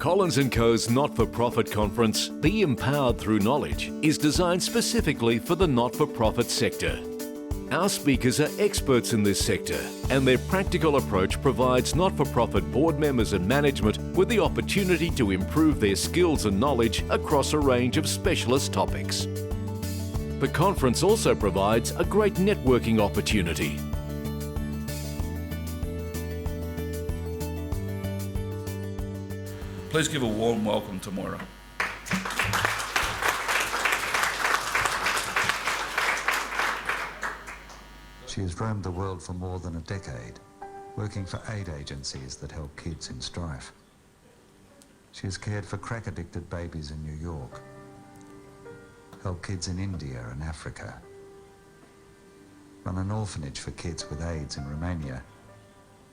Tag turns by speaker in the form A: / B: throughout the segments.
A: Collins & Co.'s not-for-profit conference, Be Empowered Through Knowledge, is designed specifically for the not-for-profit sector. Our speakers are experts in this sector, and their practical approach provides not-for-profit board members and management with the opportunity to improve their skills and knowledge across a range of specialist topics. The conference also provides a great networking opportunity.
B: Please give a warm welcome to Moira.
C: She has roamed the world for more than a decade, working for aid agencies that help kids in strife. She has cared for crack-addicted babies in New York, helped kids in India and Africa, run an orphanage for kids with AIDS in Romania,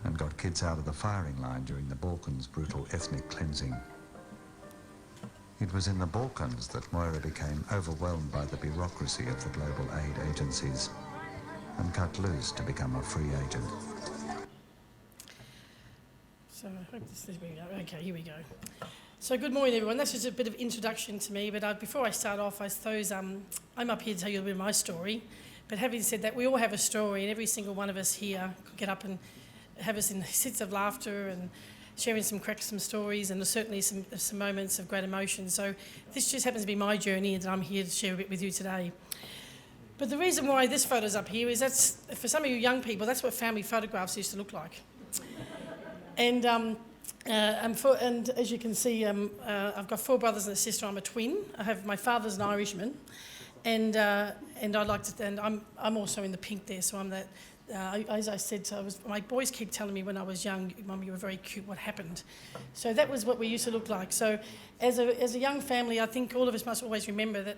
C: and got kids out of the firing line during the Balkans' brutal ethnic cleansing. It was in the Balkans that Moira became overwhelmed by the bureaucracy of the global aid agencies and cut loose to become a free agent.
D: So I hope this is where we go. Okay, here we go. So good morning, everyone. That's just a bit of introduction to me, but before I start off, I suppose I'm up here to tell you a bit of my story. But having said that, we all have a story, and every single one of us here could get up and have us in fits of laughter and sharing some stories, and certainly some moments of great emotion. So this just happens to be my journey, and I'm here to share a bit with you today. But the reason why this photo's up here is that's, for some of you young people, that's what family photographs used to look like. And as you can see, I've got 4 brothers and a sister. I'm a twin. I have my father's an Irishman, and I'm also in the pink there. So I'm that. As I said, my boys keep telling me when I was young, Mum, you were very cute, what happened? So that was what we used to look like. So as a young family, I think all of us must always remember that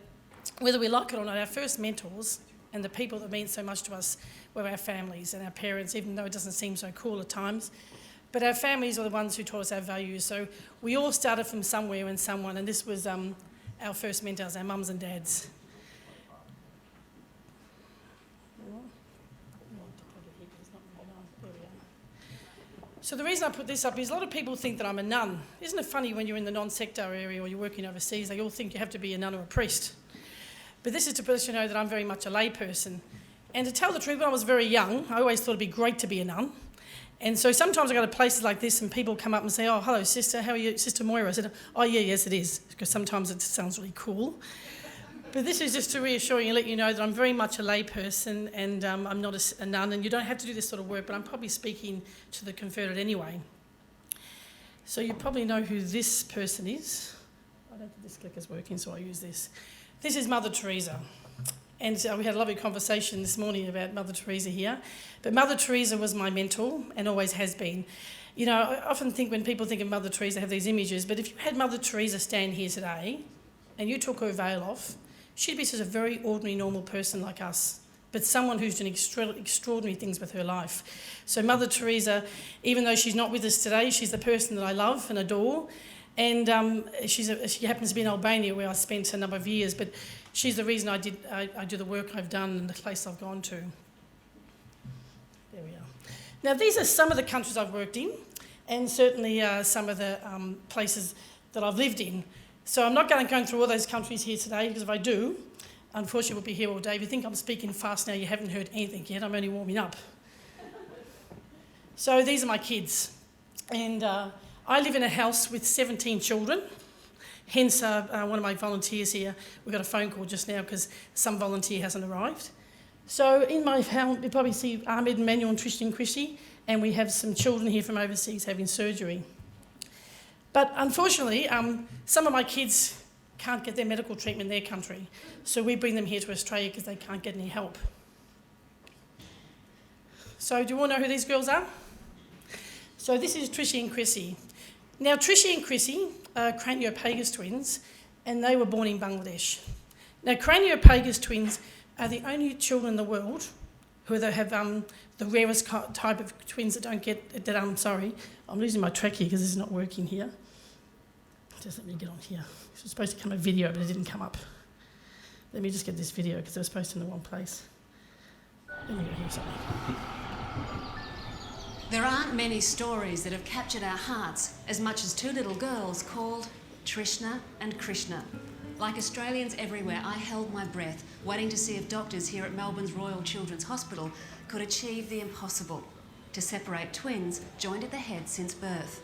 D: whether we like it or not, our first mentors and the people that mean so much to us were our families and our parents, even though it doesn't seem so cool at times. But our families are the ones who taught us our values. So we all started from somewhere and someone, and this was our first mentors, our mums and dads. So the reason I put this up is a lot of people think that I'm a nun. Isn't it funny when you're in the non-sector area or you're working overseas, they all think you have to be a nun or a priest. But this is to let you know that I'm very much a lay person. And to tell the truth, when I was very young, I always thought it'd be great to be a nun. And so sometimes I go to places like this and people come up and say, oh, hello, sister, how are you? Sister Moira. I said, oh, yeah, yes, it is. Because sometimes it sounds really cool. But this is just to reassure you and let you know that I'm very much a lay person, and I'm not a nun, and you don't have to do this sort of work, but I'm probably speaking to the converted anyway. So you probably know who this person is. I don't think this clicker's working, so I use this. This is Mother Teresa. And we had a lovely conversation this morning about Mother Teresa here. But Mother Teresa was my mentor and always has been. You know, I often think when people think of Mother Teresa, have these images, but if you had Mother Teresa stand here today and you took her veil off, she'd be just a very ordinary, normal person like us, but someone who's doing extraordinary things with her life. So Mother Teresa, even though she's not with us today, she's the person that I love and adore. And she happens to be in Albania, where I spent a number of years, but she's the reason I do the work I've done and the place I've gone to. There we are. Now, these are some of the countries I've worked in, and certainly some of the places that I've lived in. So I'm not going to go through all those countries here today, because if I do, unfortunately we'll be here all day. If you think I'm speaking fast now, you haven't heard anything yet. I'm only warming up. So these are my kids. And I live in a house with 17 children. Hence, one of my volunteers here, we got a phone call just now because some volunteer hasn't arrived. So in my house, you probably see Ahmed, Manuel and Tristan and Chrissy, and we have some children here from overseas having surgery. But unfortunately, some of my kids can't get their medical treatment in their country. So we bring them here to Australia because they can't get any help. So do you all know who these girls are? So this is Trishy and Chrissy. Now Trishy and Chrissy are craniopagus twins, and they were born in Bangladesh. Now craniopagus twins are the only children in the world who have the rarest type of twins that don't get, I'm losing my track here because this is not working here. Just let me get on here. It was supposed to come a video, but it didn't come up. Let me just get this video because it was supposed to in the wrong place. Let me go here, sorry.
E: There aren't many stories that have captured our hearts as much as two little girls called Trishna and Krishna. Like Australians everywhere, I held my breath, waiting to see if doctors here at Melbourne's Royal Children's Hospital could achieve the impossible, to separate twins joined at the head since birth.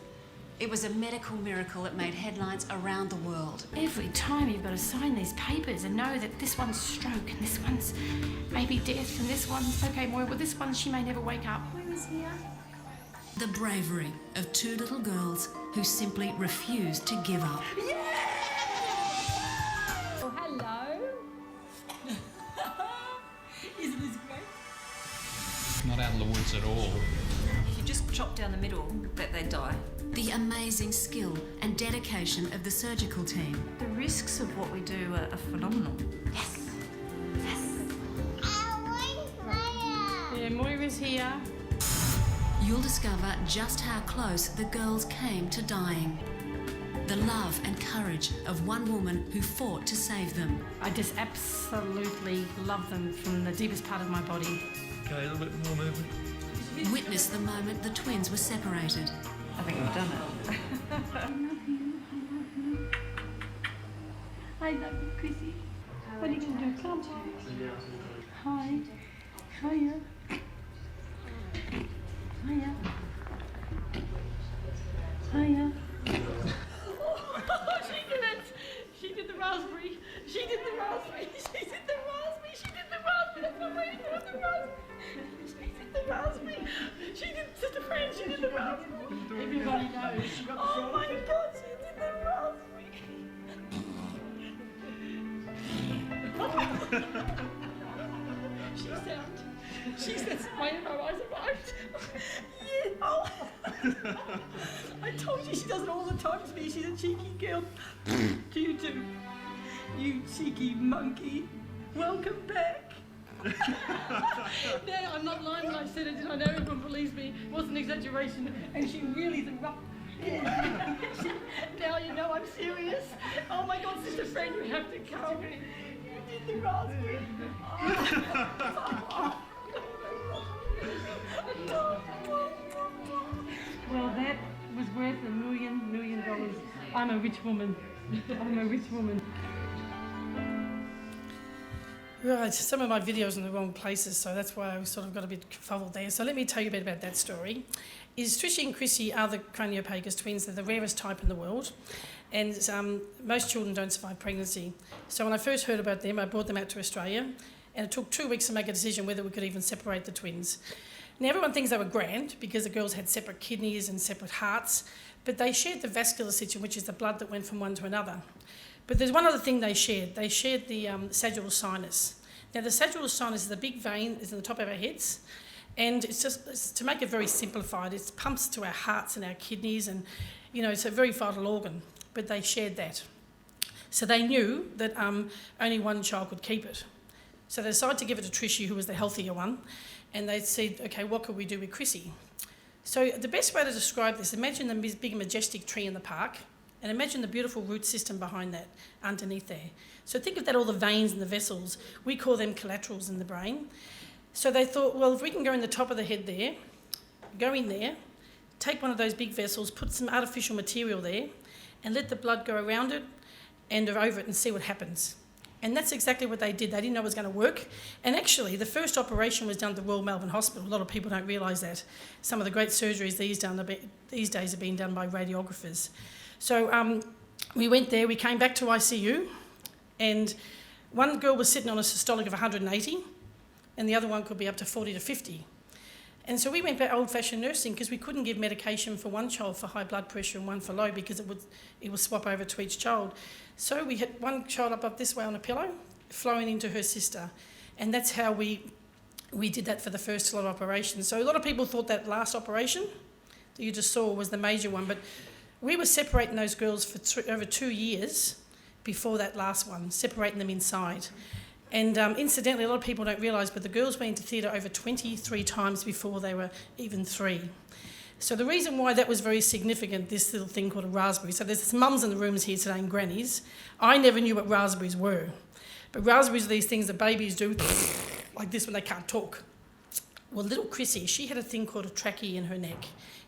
E: It was a medical miracle that made headlines around the world.
F: Every time you've got to sign these papers and know that this one's stroke and this one's maybe death and this one's okay, Moira, but this one she may never wake up. Where is here?
E: The bravery of two little girls who simply refused to give up.
F: Oh, hello. Isn't this great?
G: Not out in the woods at all.
H: If you just chop down the middle, bet they'd die.
E: The amazing skill and dedication of the surgical team.
H: The risks of what we do are phenomenal.
F: Yes. Yes. Yeah, Moira's here.
E: You'll discover just how close the girls came to dying. The love and courage of one woman who fought to save them.
F: I just absolutely love them from the deepest part of my body.
B: Okay, a little bit more movement.
E: Witness the moment the twins were separated.
H: I think we've done it.
F: I love you, Chrissy. What are you going to do? Come. Hi. Hiya. Hiya. Hiya. She did it. She did the raspberry. She did the raspberry. She did the raspberry. She did the raspberry. That's not way to do the raspberry. She did the raspberry. She did, Sister Fran, she did the raspberry. Everybody knows. Oh my God, she did the raspberry. She said, my eyes arrived. Yeah, oh. I told you she does it all the time to me. She's a cheeky girl. You too. You cheeky monkey. Welcome back. No, I'm not lying when I said it. I know everyone believes me. It wasn't an exaggeration. And she really is a rough. Yeah. Now you know I'm serious. Oh my God, Sister Fran, you have to come. You did the raspberry. Well, that was worth $1 million. I'm a rich woman. I'm a rich woman. Right, some of my videos in the wrong places, so that's why I sort of got a bit confuzzled there. So let me tell you a bit about that story. Tricia and Chrissy are the craniopagus twins. They're the rarest type in the world, and most children don't survive pregnancy. So when I first heard about them, I brought them out to Australia, and it took 2 weeks to make a decision whether we could even separate the twins. Now, everyone thinks they were grand because the girls had separate kidneys and separate hearts, but they shared the vascular system, which is the blood that went from one to another. But there's one other thing they shared. They shared the sagittal sinus. Now, the sagittal sinus is a big vein that's in the top of our heads, and it's to make it very simplified, it pumps to our hearts and our kidneys, and, you know, it's a very vital organ, but they shared that. So they knew that only one child could keep it. So they decided to give it to Tricia, who was the healthier one, and they said, okay, what could we do with Chrissy? So the best way to describe this, imagine the big majestic tree in the park, and imagine the beautiful root system behind that, underneath there. So think of that, all the veins and the vessels. We call them collaterals in the brain. So they thought, well, if we can go in the top of the head there, go in there, take one of those big vessels, put some artificial material there, and let the blood go around it and over it and see what happens. And that's exactly what they did. They didn't know it was going to work. And actually, the first operation was done at the Royal Melbourne Hospital. A lot of people don't realise that. Some of the great surgeries these days are being done by radiographers. So we went there, we came back to ICU, and one girl was sitting on a systolic of 180, and the other one could be up to 40 to 50. And so we went back old-fashioned nursing because we couldn't give medication for one child for high blood pressure and one for low because it would swap over to each child. So we had one child up this way on a pillow, flowing into her sister, and that's how we did that for the first lot of operations. So a lot of people thought that last operation that you just saw was the major one, but we were separating those girls for over 2 years before that last one, separating them inside. And incidentally, a lot of people don't realise, but the girls went into theatre over 23 times before they were even 3. So the reason why that was very significant, this little thing called a raspberry, so there's mums in the rooms here today and grannies. I never knew what raspberries were. But raspberries are these things that babies do like this when they can't talk.
D: Well, little Chrissy, she had a thing called a trachea in her neck,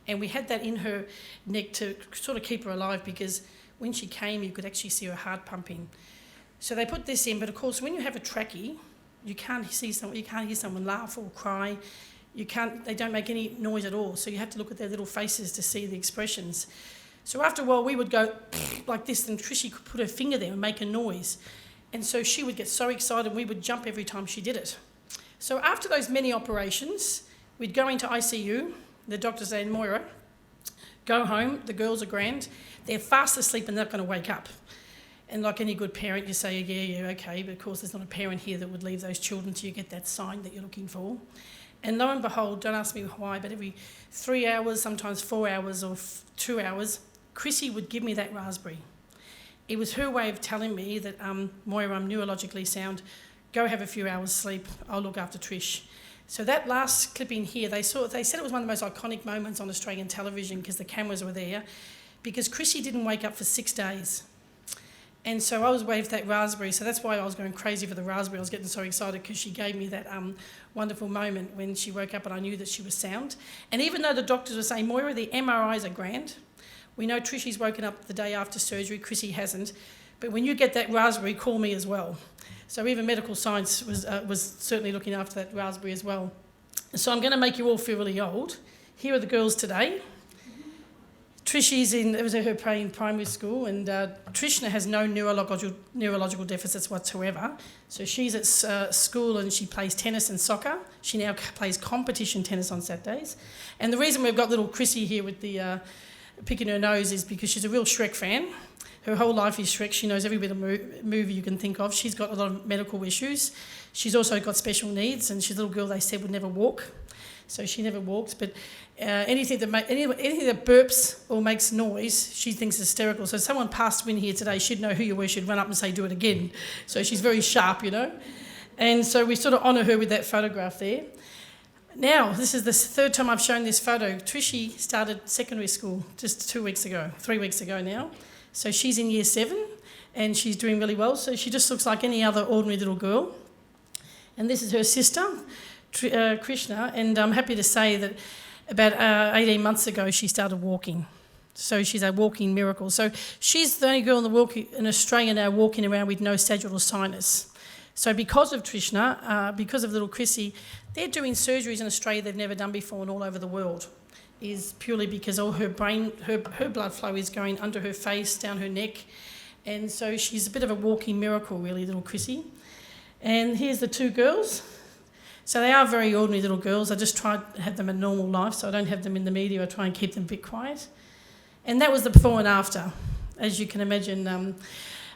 D: and we had that in her neck to sort of keep her alive, because when she came, you could actually see her heart pumping. So they put this in, but of course, when you have a trachea, you can't hear someone laugh or cry. They don't make any noise at all. So you have to look at their little faces to see the expressions. So after a while, we would go like this, and Trishy could put her finger there and make a noise. And so she would get so excited, we would jump every time she did it. So after those many operations, we'd go into ICU. The doctor said, Moira, go home, the girls are grand. They're fast asleep and they're not going to wake up. And like any good parent, you say, yeah, okay, but of course there's not a parent here that would leave those children till you get that sign that you're looking for. And lo and behold, don't ask me why, but every 3 hours, sometimes 4 hours or 2 hours, Chrissy would give me that raspberry. It was her way of telling me that, Moira, I'm neurologically sound, go have a few hours sleep, I'll look after Trish. So that last clip in here, they said it was one of the most iconic moments on Australian television because the cameras were there, because Chrissy didn't wake up for 6 days. And so I was waved that raspberry, so that's why I was going crazy for the raspberry. I was getting so excited because she gave me that wonderful moment when she woke up and I knew that she was sound. And even though the doctors were saying, Moira, the MRIs are grand, we know Trishy's woken up the day after surgery, Chrissy hasn't, but when you get that raspberry, call me as well. So even medical science was certainly looking after that raspberry as well. So I'm going to make you all feel really old. Here are the girls today. Trishy's it was her primary school, and Trishna has no neurological deficits whatsoever. So she's at school and she plays tennis and soccer. She now plays competition tennis on Saturdays. And the reason we've got little Chrissy here with the picking her nose is because she's a real Shrek fan. Her whole life is Shrek. She knows every bit of movie you can think of. She's got a lot of medical issues. She's also got special needs, and she's a little girl they said would never walk. So she never walked, but anything that burps or makes noise, she thinks is hysterical. So if someone passed in here today, she'd know who you were, she'd run up and say, do it again. So she's very sharp, you know. And so we sort of honour her with that photograph there. Now, this is the third time I've shown this photo. Trishy started secondary school just 3 weeks ago now. So she's in year 7 and she's doing really well. So she just looks like any other ordinary little girl. And this is her sister, Krishna, and I'm happy to say that about 18 months ago she started walking. So she's a walking miracle. So she's the only girl in Australia now walking around with no sagittal sinus. So because of Trishna, because of little Chrissy, they're doing surgeries in Australia they've never done before and all over the world, is purely because all her brain, her blood flow is going under her face, down her neck. And so she's a bit of a walking miracle, really, little Chrissy. And here's the 2 girls. So they are very ordinary little girls. I just try to have them a normal life, so I don't have them in the media. I try and keep them a bit quiet. And that was the before and after. As you can imagine,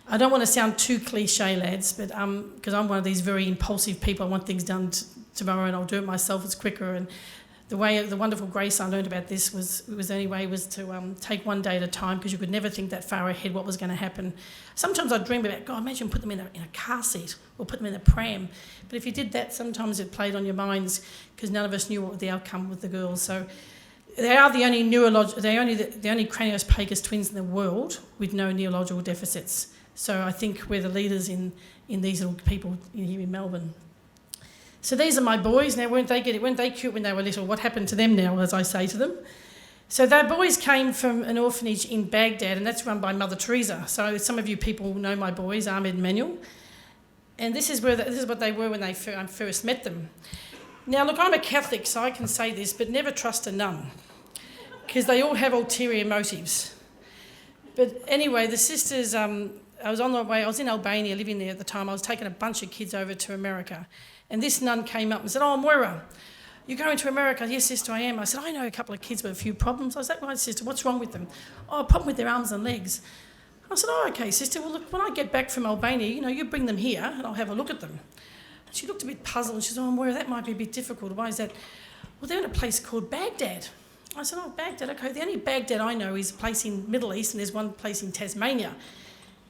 D: I don't want to sound too cliche, lads, but because I'm one of these very impulsive people. I want things done tomorrow and I'll do it myself. It's quicker. And the wonderful grace I learned about this was the only way was to take one day at a time, because you could never think that far ahead what was going to happen. Sometimes I'd dream about, God, imagine put them in a car seat or put them in a pram. But if you did that, sometimes it played on your minds because none of us knew what the outcome with the girls. So they are the only the only craniopagus twins in the world with no neurological deficits. So I think we're the leaders in these little people here in Melbourne. So these are my boys. Now, weren't they cute when they were little? What happened to them now, as I say to them? So their boys came from an orphanage in Baghdad, and that's run by Mother Teresa. So some of you people know my boys, Ahmed and Manuel. And this is what they were when I first met them. Now, look, I'm a Catholic, so I can say this, but never trust a nun, because they all have ulterior motives. But anyway, the sisters, I was in Albania living there at the time. I was taking a bunch of kids over to America. And this nun came up and said, oh, Moira, you're going to America? Yes, sister, I am. I said, I know a couple of kids with a few problems. I was like, right, sister, what's wrong with them? Oh, a problem with their arms and legs. I said, oh, okay, sister, well, look, when I get back from Albania, you bring them here and I'll have a look at them. And she looked a bit puzzled and she said, oh, Moira, that might be a bit difficult. Why is that? Well, they're in a place called Baghdad. I said, oh, Baghdad, okay. The only Baghdad I know is a place in Middle East and there's one place in Tasmania.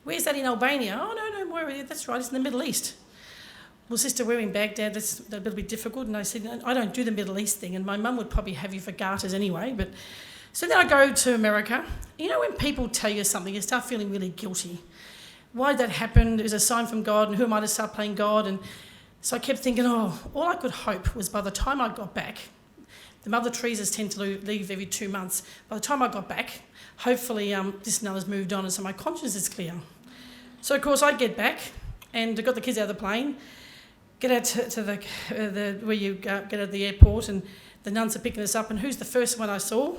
D: Where's that in Albania? Oh, no, Moira, that's right, it's in the Middle East. Well, sister, we're in Baghdad, that's a little bit difficult. And I said, no, I don't do the Middle East thing, and my mum would probably have you for garters anyway. But so then I go to America. When people tell you something, you start feeling really guilty. Why did that happen? It was a sign from God, and who am I to start playing God? And So I kept thinking, oh, all I could hope was by the time I got back, the Mother Teresa's tend to leave every 2 months. By the time I got back, hopefully this nun has moved on and so my conscience is clear. So, of course, I get back and I got the kids out of the plane, get out to where you get at the airport, and the nuns are picking us up, and who's the first one I saw?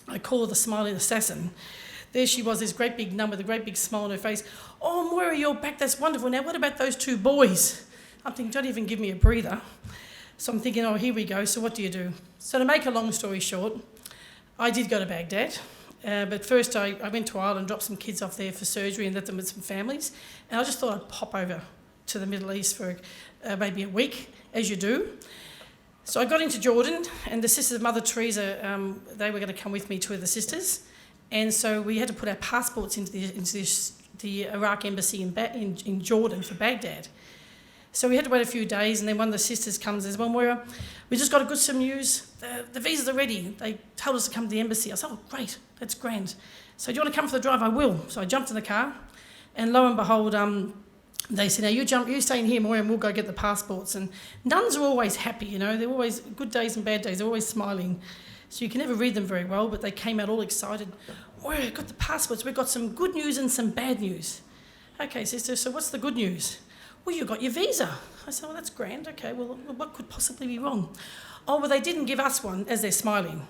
D: I call her the smiling assassin. There she was, this great big nun with a great big smile on her face. Oh, Moira, you're back, that's wonderful. Now, what about those 2 boys? I'm thinking, don't even give me a breather. So I'm thinking, oh, here we go, so what do you do? So to make a long story short, I did go to Baghdad, but first I went to Ireland, dropped some kids off there for surgery and left them with some families, and I just thought I'd pop over to the Middle East for maybe a week, as you do. So I got into Jordan, and the sisters of Mother Teresa, they were going to come with me, 2 of the sisters, and so we had to put our passports into the Iraq embassy in Jordan for Baghdad. So we had to wait a few days, and then one of the sisters comes and says, well, Moira, we just got some news. The visas are ready. They told us to come to the embassy. I said, oh, great, that's grand. So do you want to come for the drive? I will. So I jumped in the car, and lo and behold, they said, now you stay in here, Moira, and we'll go get the passports. And nuns are always happy, you know. They're always, good days and bad days, they're always smiling. So you can never read them very well, but they came out all excited. Moira, we've got the passports. We've got some good news and some bad news. Okay, sister, so what's the good news? Well, you got your visa. I said, well, that's grand. Okay, well, what could possibly be wrong? Oh, well, they didn't give us one, as they're smiling.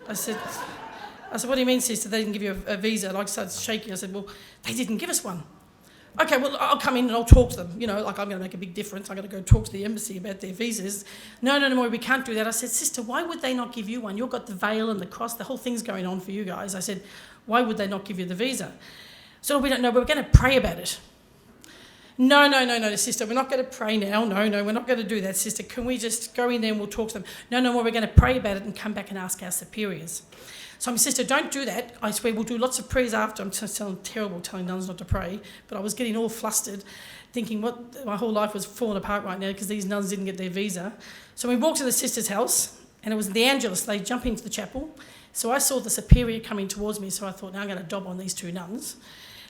D: I said, what do you mean, sister? They didn't give you a visa? Like, I started shaking. I said, well, they didn't give us one. Okay, well, I'll come in and I'll talk to them. You know, like I'm going to make a big difference. I'm going to go talk to the embassy about their visas. No, we can't do that. I said, sister, why would they not give you one? You've got the veil and the cross. The whole thing's going on for you guys. I said, why would they not give you the visa? So we don't know. We're going to pray about it. No, sister, we're not going to pray now. No, we're not going to do that, sister. Can we just go in there and we'll talk to them? No, we're going to pray about it and come back and ask our superiors. So I'm, sister, don't do that. I swear we'll do lots of prayers after. I'm terrible telling nuns not to pray, but I was getting all flustered, thinking my whole life was falling apart right now because these nuns didn't get their visa. So we walked to the sister's house, and it was the Angelus. They jump into the chapel. So I saw the superior coming towards me, so I thought, now I'm going to dob on these 2 nuns.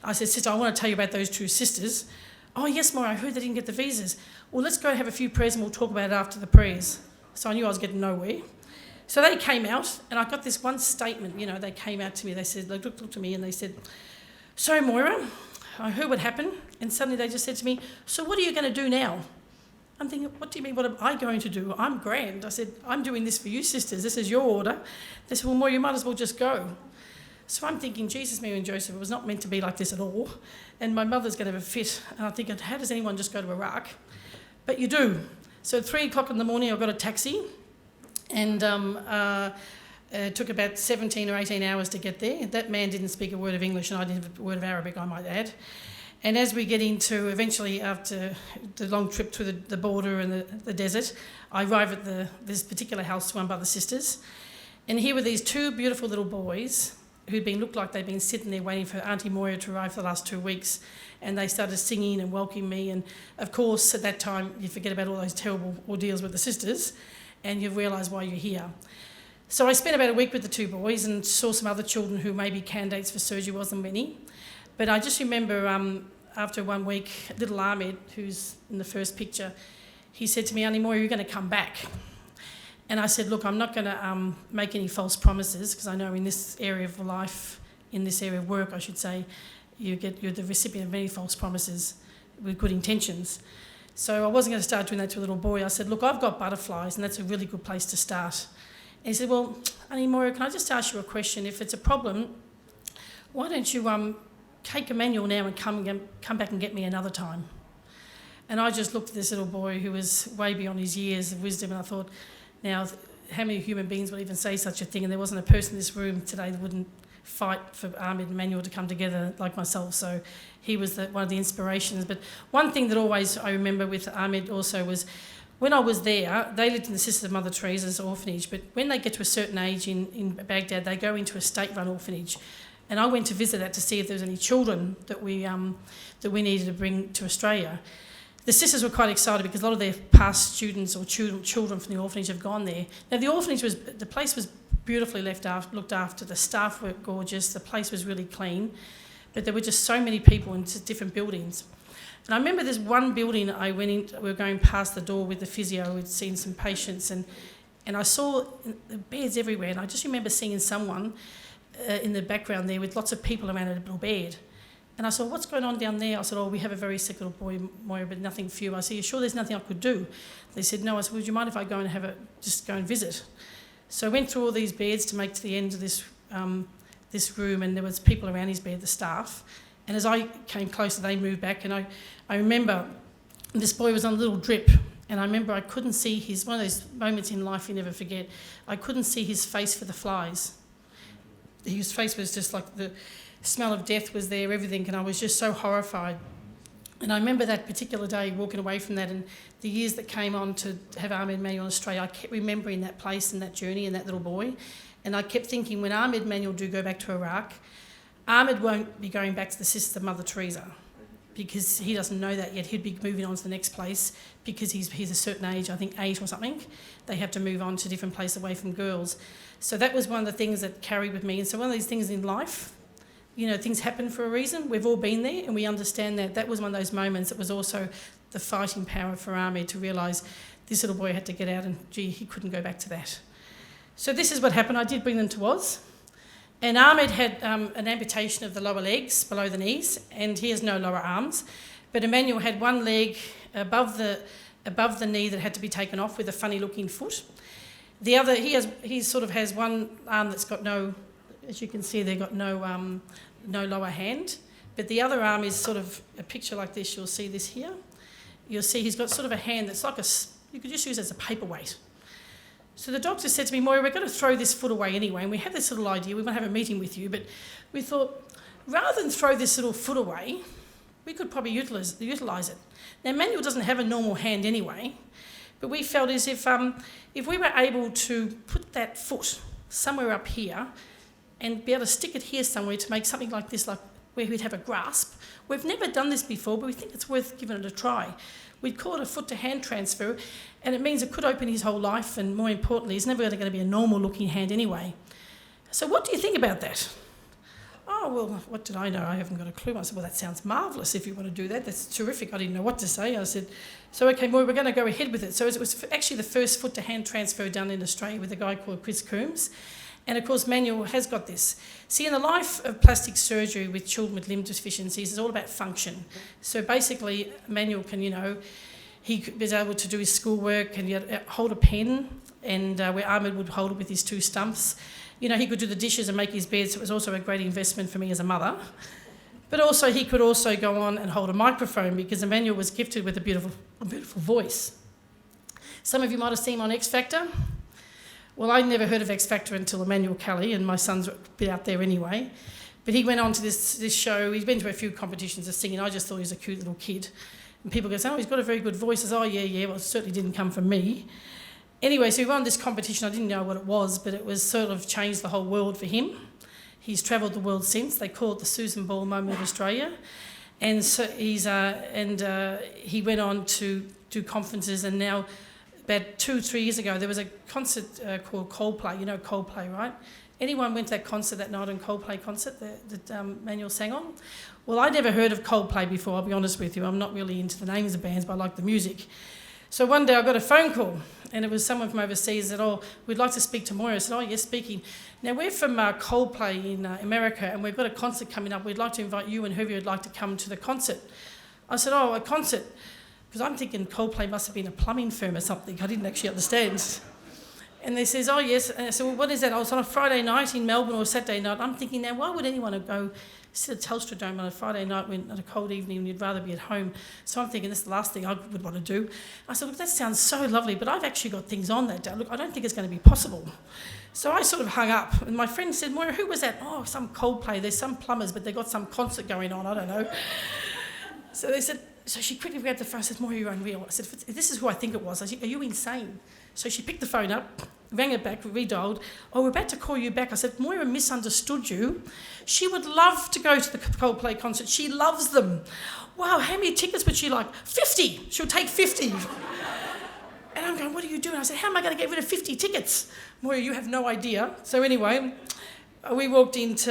D: I said, sister, I want to tell you about those 2 sisters. Oh, yes, Moira, I heard they didn't get the visas. Well, let's go have a few prayers and we'll talk about it after the prayers. So I knew I was getting nowhere. So they came out, and I got this one statement, you know, they came out to me. They said, they looked to me and they said, so, Moira, I heard what happened. And suddenly they just said to me, so what are you going to do now? I'm thinking, what do you mean, what am I going to do? I'm grand. I said, I'm doing this for you, sisters. This is your order. They said, well, Moira, you might as well just go. So I'm thinking, Jesus, Mary and Joseph, it was not meant to be like this at all. And my mother's going to have a fit. And I'm thinking, how does anyone just go to Iraq? But you do. So at 3 o'clock in the morning, I got a taxi. And it took about 17 or 18 hours to get there. That man didn't speak a word of English, and I didn't have a word of Arabic, I might add. And as we get into, eventually, after the long trip through the border and the desert, I arrive at this particular house run by the sisters. And here were these 2 beautiful little boys who'd looked like they'd been sitting there waiting for Auntie Moira to arrive for the last 2 weeks. And they started singing and welcoming me. And, of course, at that time, you forget about all those terrible ordeals with the sisters, and you realise why you're here. So I spent about a week with the 2 boys and saw some other children who may be candidates for surgery. Wasn't many. But I just remember after 1 week, little Ahmed, who's in the first picture, he said to me, Auntie Moira, you're going to come back. And I said, look, I'm not going to make any false promises, because I know in this area of life, in this area of work, I should say, you're the recipient of many false promises with good intentions. So I wasn't going to start doing that to a little boy. I said, look, I've got butterflies, and that's a really good place to start. And he said, well, Auntie Moira, can I just ask you a question? If it's a problem, why don't you take Emmanuel now and come back and get me another time? And I just looked at this little boy who was way beyond his years of wisdom, and I thought, now, how many human beings would even say such a thing? And there wasn't a person in this room today that wouldn't fight for Ahmed and Emmanuel to come together like myself. So he was one of the inspirations. But one thing that always I remember with Ahmed also was when I was there, they lived in the Sisters of Mother Teresa's orphanage. But when they get to a certain age in Baghdad, they go into a state-run orphanage. And I went to visit that to see if there was any children that we needed to bring to Australia. The sisters were quite excited because a lot of their past students or children from the orphanage have gone there. Now, the place was beautifully looked after. The staff were gorgeous. The place was really clean. But there were just so many people in different buildings.
F: And I remember this one building I went in, we were going past the door with the physio, we'd seen some patients, and I saw the beds everywhere, and I just remember seeing someone in the background there with lots of people around a little bed. And I said, what's going on down there? I said, we have a very sick little boy, Moira, but nothing for you. I said, you sure there's nothing I could do? They said, no. I said, would you mind if I go and just go and visit? So I went through all these beds to make to the end of this room, and there was people around his bed, the staff. And as I came closer, they moved back, and I remember this boy was on a little drip, and I remember I couldn't see one of those moments in life you never forget, I couldn't see his face for the flies. His face was just like the smell of death was there, everything, and I was just so horrified. And I remember that particular day walking away from that, and the years that came on to have Ahmed Manuel in Australia, I kept remembering that place and that journey and that little boy. And I kept thinking, when Ahmed Manuel do go back to Iraq, Ahmed won't be going back to the sister Mother Teresa, because he doesn't know that yet. He'd be moving on to the next place because he's a certain age, I think 8 or something. They have to move on to a different place away from girls. So that was one of the things that carried with me. And so one of these things in life, things happen for a reason. We've all been there, and we understand that. That was one of those moments that was also the fighting power for Ahmed to realise this little boy had to get out, and he couldn't go back to that. So this is what happened. I did bring them to Oz. And Ahmed had an amputation of the lower legs below the knees, and he has no lower arms. But Emmanuel had one leg above the knee that had to be taken off with a funny-looking foot. The other, he sort of has one arm that's got no, as you can see, they've got no lower hand. But the other arm is sort of a picture like this. You'll see this here. You'll see he's got sort of a hand that's like you could just use it as a paperweight. So the doctor said to me, Moira, we're going to throw this foot away anyway, and we had this little idea, we want to have a meeting with you, but we thought, rather than throw this little foot away, we could probably utilise it. Now, Manuel doesn't have a normal hand anyway, but we felt as if we were able to put that foot somewhere up here and be able to stick it here somewhere to make something like this, like where we'd have a grasp. We've never done this before, but we think it's worth giving it a try. We'd call it a foot-to-hand transfer, and it means it could open his whole life, and more importantly, it's never going to be a normal-looking hand anyway. So what do you think about that? Oh, well, what did I know? I haven't got a clue. I said, well, that sounds marvellous if you want to do that. That's terrific. I didn't know what to say. I said, so, okay, well, we're going to go ahead with it. So it was actually the first foot-to-hand transfer done in Australia with a guy called Chris Coombs. And, of course, Manuel has got this. See, in the life of plastic surgery with children with limb deficiencies, it's all about function. So basically, Manuel can, he was able to do his schoolwork and hold a pen, and where Ahmed would hold it with his 2 stumps. He could do the dishes and make his bed, so it was also a great investment for me as a mother. But also, he could also go on and hold a microphone, because Emmanuel was gifted with a beautiful voice. Some of you might have seen him on X Factor. Well, I never heard of X Factor until Emmanuel Kelly, and my son's a bit out there anyway. But he went on to this show. He's been to a few competitions of singing. I just thought he was a cute little kid. And people go, oh, he's got a very good voice. I said, oh, yeah. Well, it certainly didn't come from me. Anyway, so he won this competition. I didn't know what it was, but it was sort of changed the whole world for him. He's travelled the world since. They call it the Susan Ball moment of Australia. And so he went on to do conferences, and now about 2-3 years ago, there was a concert called Coldplay. You know Coldplay, right? Anyone went to that concert that night, on Coldplay concert that Manuel sang on? Well, I'd never heard of Coldplay before, I'll be honest with you. I'm not really into the names of bands, but I like the music. So one day I got a phone call, and it was someone from overseas that, oh, we'd like to speak to Moira. I said, oh, yes, speaking. Now, we're from Coldplay in America, and we've got a concert coming up. We'd like to invite you and whoever you'd like to come to the concert. I said, oh, a concert? Because I'm thinking Coldplay must have been a plumbing firm or something. I didn't actually understand. And they says, oh, yes. And I said, well, what is that? I was on a Friday night in Melbourne or a Saturday night. I'm thinking, now, why would anyone go sit at Telstra Dome on a Friday night when on a cold evening when you'd rather be at home? So I'm thinking, this is the last thing I would want to do. I said, look, that sounds so lovely, but I've actually got things on that day. Look, I don't think it's going to be possible. So I sort of hung up, and my friend said, Moira, who was that? Oh, some Coldplay. There's some plumbers, but they've got some concert going on. I don't know. So they said, so she quickly grabbed the phone and said, Moira, you're unreal. I said, this is who I think it was. I said, are you insane? So she picked the phone up, rang it back, redialed. Oh, we're about to call you back. I said, Moira misunderstood you. She would love to go to the Coldplay concert. She loves them. Wow, how many tickets would she like? 50. She'll take 50. And I'm going, what are you doing? I said, how am I going to get rid of 50 tickets? Moira, you have no idea. So anyway,
D: we walked into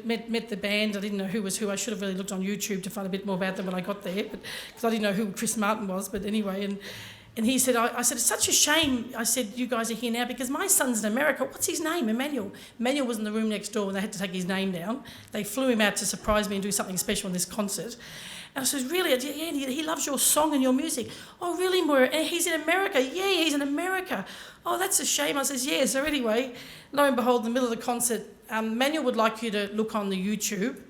D: met the band. I didn't know who was who. I should have really looked on YouTube to find a bit more about them when I got there, because I didn't know who Chris Martin was. But anyway, and he said, I said, it's such a shame. I said, you guys are here now because my son's in America. What's his name? Emmanuel. Emmanuel was in the room next door and they had to take his name down. They flew him out to surprise me and do something special in this concert. And I said, really? Yeah, he loves your song and your music. Oh, really, Moira? And he's in America. Yeah, he's in America. Oh, that's a shame. I says, yeah. So anyway, lo and behold, in the middle of the concert, Manuel would like you to look on the YouTube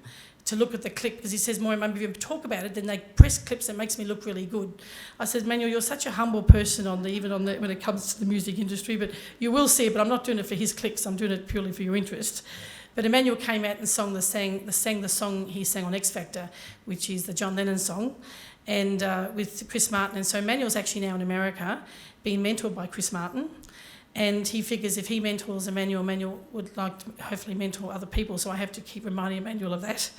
D: to look at the clip, because he says, Moira, maybe if you talk about it, then they press clips and it makes me look really good. I said, Manuel, you're such a humble person when it comes to the music industry, but you will see it, but I'm not doing it for his clicks. I'm doing it purely for your interest. But Emmanuel came out and sang the song he sang on X Factor, which is the John Lennon song, and with Chris Martin. And so Emmanuel's actually now in America, being mentored by Chris Martin. And he figures if he mentors Emmanuel, Emmanuel would like to hopefully mentor other people. So I have to keep reminding Emmanuel of that,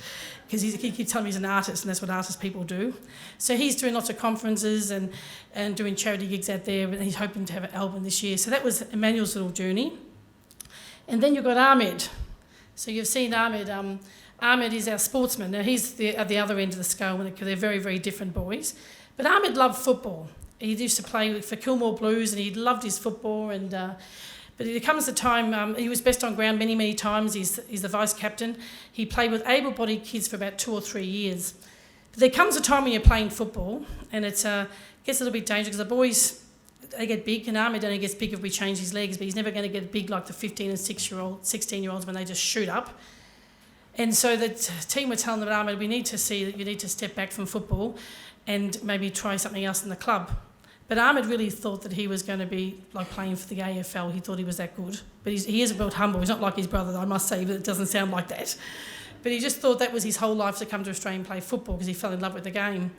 D: because he keeps telling me he's an artist, and that's what artist people do. So he's doing lots of conferences and doing charity gigs out there, and he's hoping to have an album this year. So that was Emmanuel's little journey. And then you've got Ahmed. So you've seen Ahmed. Ahmed is our sportsman. Now he's at the other end of the scale, because they're very, very different boys. But Ahmed loved football. He used to play for Kilmore Blues, and he loved his football. But there comes a time, he was best on ground many, many times. He's the vice captain. He played with able-bodied kids for about 2 or 3 years. But there comes a time when you're playing football, and it gets a little bit dangerous, because the boys, they get big, and Ahmed only gets big if we change his legs, but he's never going to get big like the 15 and 16-year-olds when they just shoot up. And so the team were telling them, Ahmed, we need to see that you need to step back from football and maybe try something else in the club. But Ahmed really thought that he was going to be like playing for the AFL. He thought he was that good. But he is a bit humble. He's not like his brother, I must say, but it doesn't sound like that. But he just thought that was his whole life, to come to Australia and play football, because he fell in love with the game.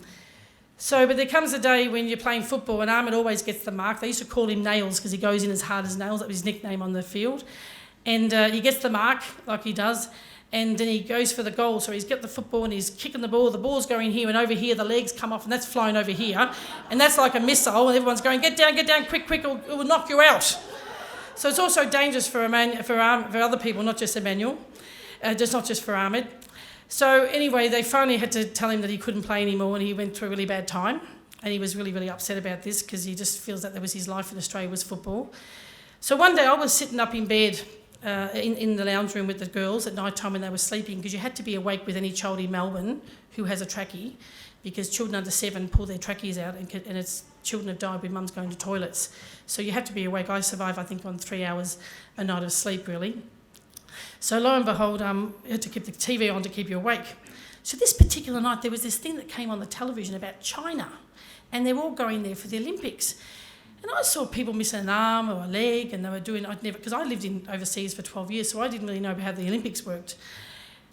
D: So, but there comes a day when you're playing football, and Ahmed always gets the mark. They used to call him Nails, because he goes in as hard as nails. That was his nickname on the field. And he gets the mark, like he does. And then he goes for the goal. So he's got the football and he's kicking the ball's going here, and over here the legs come off, and that's flying over here. And that's like a missile, and everyone's going, get down, quick, it will knock you out. So it's also dangerous for other people, not just Emmanuel, not just for Ahmed. So anyway, they finally had to tell him that he couldn't play anymore, and he went through a really bad time. And he was really, really upset about this, because he just feels that was his life in Australia, was football. So one day I was sitting up in bed, in the lounge room with the girls at night time when they were sleeping, because you had to be awake with any child in Melbourne who has a trachea, because children under 7 pull their tracheas out, and it's children have died with mums going to toilets. So you have to be awake. I survive, I think, on 3 hours a night of sleep, really. So lo and behold, you had to keep the TV on to keep you awake. So this particular night, there was this thing that came on the television about China, and they're all going there for the Olympics. And I saw people missing an arm or a leg, and they were doing, because I lived overseas for 12 years, so I didn't really know how the Olympics worked.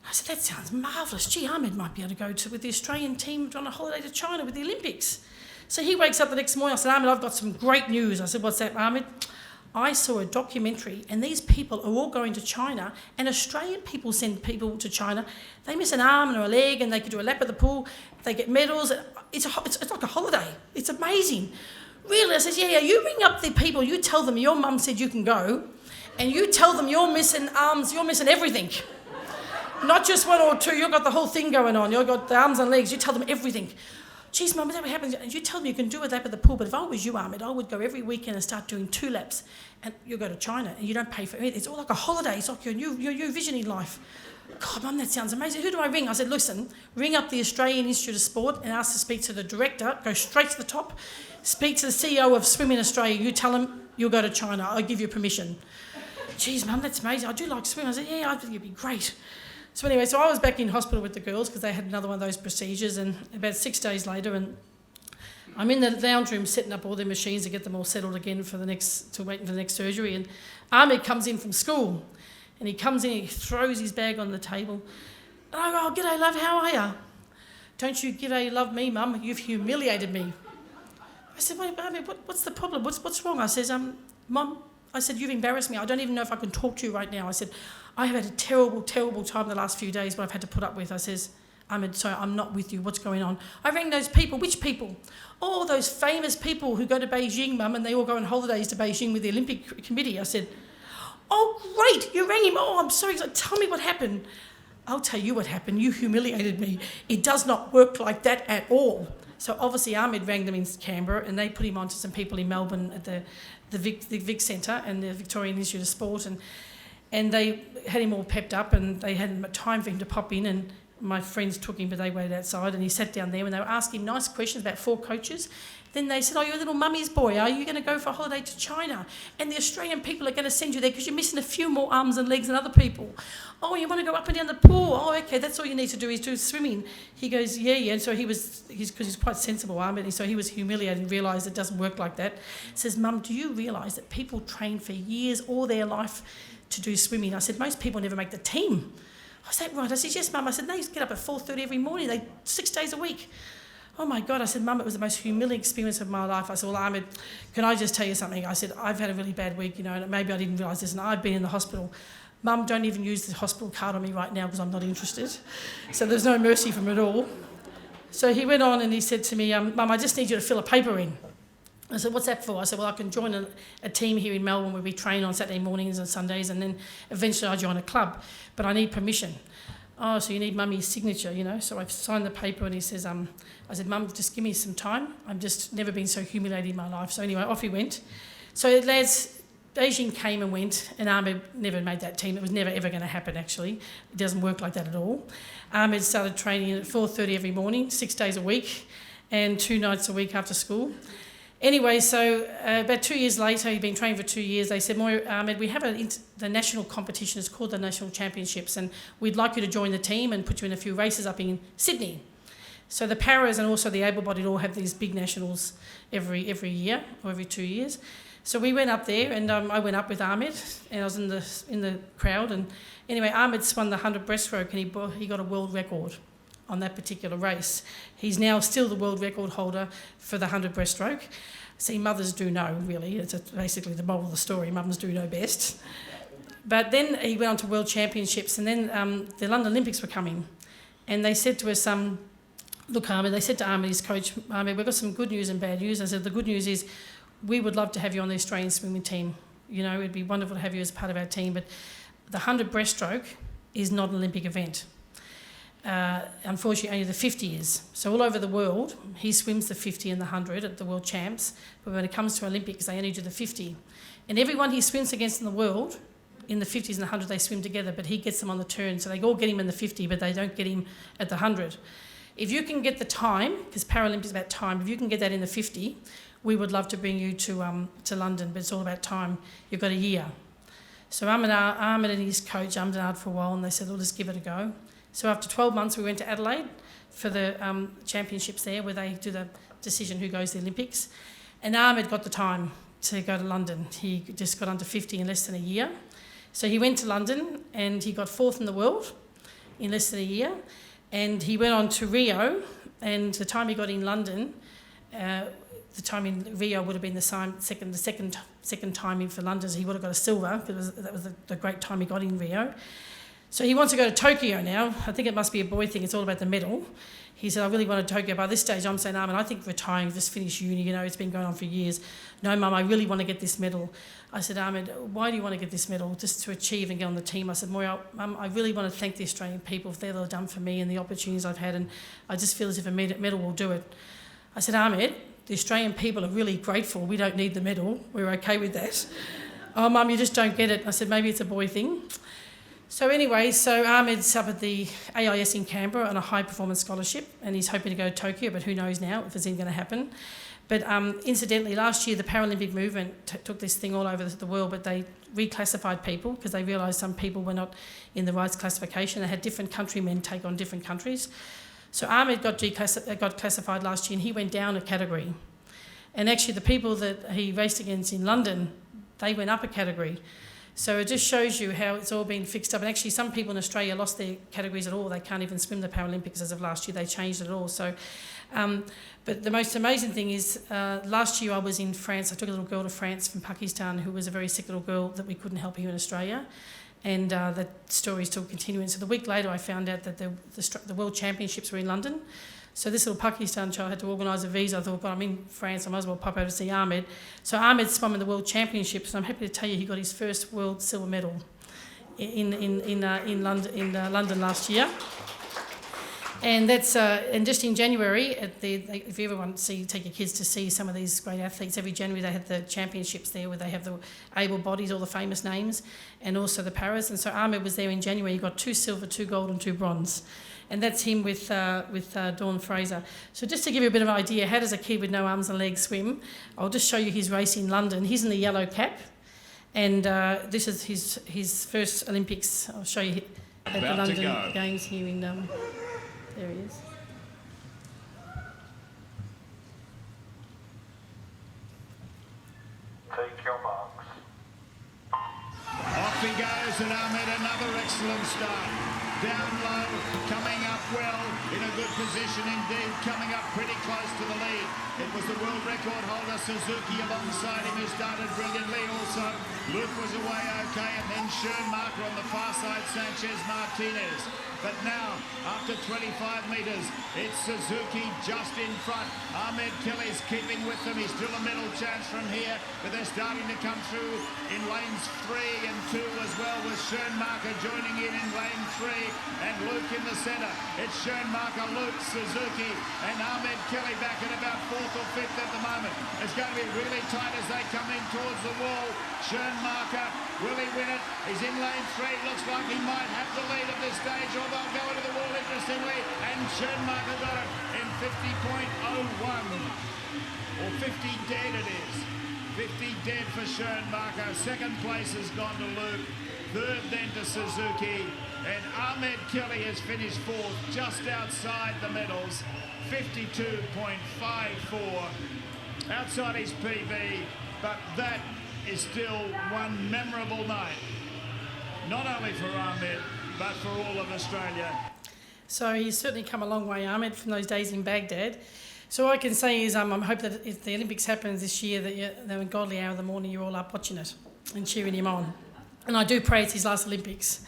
D: I said, that sounds marvellous. Gee, Ahmed might be able to go with the Australian team on a holiday to China with the Olympics. So he wakes up the next morning. I said, Ahmed, I've got some great news. I said, what's that, Ahmed? I saw a documentary, and these people are all going to China, and Australian people send people to China. They miss an arm or a leg, and they can do a lap at the pool. They get medals. It's like a holiday. It's amazing. Really? I said, yeah, you ring up the people, you tell them your mum said you can go, and you tell them you're missing arms, you're missing everything. Not just 1 or 2, you've got the whole thing going on. You've got the arms and legs, you tell them everything. Geez, Mum, is that what happens? And you tell them you can do a lap at the pool, but if I was you, Ahmed, I would go every weekend and start doing 2 laps, and you'll go to China, and you don't pay for anything. It's all like a holiday. It's like your new vision in life. God, Mum, that sounds amazing. Who do I ring? I said, listen, ring up the Australian Institute of Sport and ask to speak to the director. Go straight to the top. Speak to the CEO of Swimming Australia. You tell him you'll go to China. I'll give you permission. Geez, Mum, that's amazing. I do like swimming. I said, yeah, I think it'd be great. So anyway, so I was back in hospital with the girls, because they had another one of those procedures, and about 6 days later, and I'm in the lounge room setting up all their machines to get them all settled again waiting for the next surgery. And Ahmed comes in from school, and he comes in, he throws his bag on the table. And I go, oh, g'day, love, how are you? Don't you g'day, love me, Mum, you've humiliated me. I said, wait, Ahmed, what's the problem? What's wrong? I says, Mum, I said, you've embarrassed me. I don't even know if I can talk to you right now. I said, I have had a terrible, terrible time the last few days, what I've had to put up with. I says, Ahmed, so I'm not with you. What's going on? I rang those people. Which people? All those famous people who go to Beijing, Mum, and they all go on holidays to Beijing with the Olympic Committee. I said, Oh, great, you rang him. Oh, I'm sorry. Tell me what happened. I'll tell you what happened. You humiliated me. It does not work like that at all. So obviously Ahmed rang them in Canberra and they put him on to some people in Melbourne at the Vic Centre and the Victorian Institute of Sport, and they had him all pepped up and they had time for him to pop in, and my friends took him, but they waited outside and he sat down there and they were asking nice questions about 4 coaches. Then they said, oh, you're a little mummy's boy. Are you going to go for a holiday to China? And the Australian people are going to send you there because you're missing a few more arms and legs than other people. Oh, you want to go up and down the pool? Oh, okay, that's all you need to do is do swimming. He goes, yeah. And so because he's quite sensible, Ahmed, so he was humiliated and realised it doesn't work like that. He says, Mum, do you realise that people train for years, all their life, to do swimming? I said, most people never make the team. I said, right. I said, yes, Mum. I said, they get up at 4:30 every morning. 6 days a week. Oh my God, I said, Mum, it was the most humiliating experience of my life. I said, well, Ahmed, can I just tell you something? I said, I've had a really bad week, and maybe I didn't realise this, and I've been in the hospital. Mum, don't even use the hospital card on me right now because I'm not interested. So there's no mercy from it all. So he went on and he said to me, Mum, I just need you to fill a paper in. I said, what's that for? I said, well, I can join a team here in Melbourne where we train on Saturday mornings and Sundays, and then eventually I join a club, but I need permission. Oh, so you need Mummy's signature, So I signed the paper and he says, I said, Mum, just give me some time. I've just never been so humiliated in my life. So anyway, off he went. So lads, Beijing came and went, and Ahmed never made that team. It was never, ever going to happen, actually. It doesn't work like that at all. Ahmed started training at 4:30 every morning, 6 days a week, and 2 nights a week after school. Anyway, so about 2 years later, he'd been training for 2 years. They said, Moira, Ahmed, we have the national competition. It's called the National Championships, and we'd like you to join the team and put you in a few races up in Sydney. So the paras and also the able-bodied all have these big nationals every year or every 2 years. So we went up there, and I went up with Ahmed, and I was in the crowd. And anyway, Ahmed won the 100 breaststroke, and he got a world record on that particular race. He's now still the world record holder for the 100 breaststroke. See, mothers do know, really. It's basically the moral of the story. Mums do know best. But then he went on to World Championships, and then the London Olympics were coming. And they said to us, look, Ahmed, they said to Ahmed, his coach, Ahmed, we've got some good news and bad news. I said, the good news is we would love to have you on the Australian swimming team. It'd be wonderful to have you as part of our team. But the 100 breaststroke is not an Olympic event. Unfortunately, only the 50 is. So all over the world, he swims the 50 and the 100 at the World Champs, but when it comes to Olympics, they only do the 50. And everyone he swims against in the world, in the 50s and the 100, they swim together, but he gets them on the turn. So they all get him in the 50, but they don't get him at the 100. If you can get the time, because Paralympics is about time, if you can get that in the 50, we would love to bring you to London, but it's all about time. You've got a year. So Ahmed and his coach ummed and ahed for a while, and they said, well, just give it a go. So after 12 months, we went to Adelaide for the championships there, where they do the decision who goes to the Olympics. And Ahmed got the time to go to London. He just got under 50 in less than a year. So he went to London and he got 4th in the world in less than a year. And he went on to Rio, and the time he got in London, the time in Rio would have been the second time in for London, so he would have got a silver, because that was the great time he got in Rio. So he wants to go to Tokyo now. I think it must be a boy thing. It's all about the medal. He said, I really want to Tokyo. By this stage, I'm saying, Armin, I think retiring, just finish uni, it's been going on for years. No, Mum, I really want to get this medal. I said, Armin, why do you want to get this medal? Just to achieve and get on the team. I said, Moira, Mum, I really want to thank the Australian people for what they've done for me and the opportunities I've had, and I just feel as if a medal will do it. I said, Ahmed, the Australian people are really grateful. We don't need the medal. We're okay with that. Oh, Mum, you just don't get it. I said, maybe it's a boy thing. So anyway, Ahmed's up at the AIS in Canberra on a high-performance scholarship, and he's hoping to go to Tokyo, but who knows now if it's even going to happen. But incidentally, last year the Paralympic movement took this thing all over the world, but they reclassified people because they realised some people were not in the right classification. They had different countrymen take on different countries. So Ahmed got classified last year, and he went down a category. And actually the people that he raced against in London, they went up a category. So it just shows you how it's all been fixed up. And actually some people in Australia lost their categories at all. They can't even swim the Paralympics as of last year. They changed it all. So, but the most amazing thing is last year I was in France. I took a little girl to France from Pakistan who was a very sick little girl that we couldn't help here in Australia. And that story is still continuing. So the week later I found out that the World Championships were in London. So this little Pakistan child had to organise a visa. I thought, well, I'm in France, I might as well pop over to see Ahmed. So Ahmed swam in the World Championships, and I'm happy to tell you he got his first world silver medal in London last year. And that's and just in January, if you ever want to take your kids to see some of these great athletes, every January they have the championships there where they have the able bodies, all the famous names, and also the paras. And so Ahmed was there in January. He got 2 silver, 2 gold, and 2 bronze. And that's him with Dawn Fraser. So just to give you a bit of an idea, how does a kid with no arms and legs swim? I'll just show you his race in London. He's in the yellow cap, and this is his first Olympics. I'll show you at the London Games here in. There he is.
I: Take your marks.
J: Off he goes, and Ahmed, another excellent start. Down low, coming up well, in a good position indeed, coming up pretty close to the lead. It was the world record holder Suzuki alongside him who started brilliantly also. Luke was away okay, and then Schoenmaker on the far side, Sanchez Martinez. But now, after 25 metres, it's Suzuki just in front. Ahmed Kelly's keeping with them. He's still a middle chance from here, but they're starting to come through in lanes 3 and 2 as well, with Schoenmaker joining in lane 3 and Luke in the centre. It's Schoenmaker, Luke, Suzuki and Ahmed Kelly back at about 4th or 5th at the moment. It's going to be really tight as they come in towards the wall. Schoenmaker, will he win it? He's in lane 3. Looks like he might have the lead at this stage, or they'll go into the wall interestingly. And Schoenmaker got it in 50.01. Or 50 dead it is. 50 dead for Schoenmaker. Second place has gone to Luke. Third then to Suzuki. And Ahmed Kelly has finished 4th, just outside the medals. 52.54. Outside his PB, but that is still one memorable night. Not only for Ahmed, but for all of Australia.
D: So he's certainly come a long way, Ahmed, from those days in Baghdad. So all I can say is I hope that if the Olympics happens this year, that in godly hour of the morning you're all up watching it and cheering him on. And I do pray it's his last Olympics.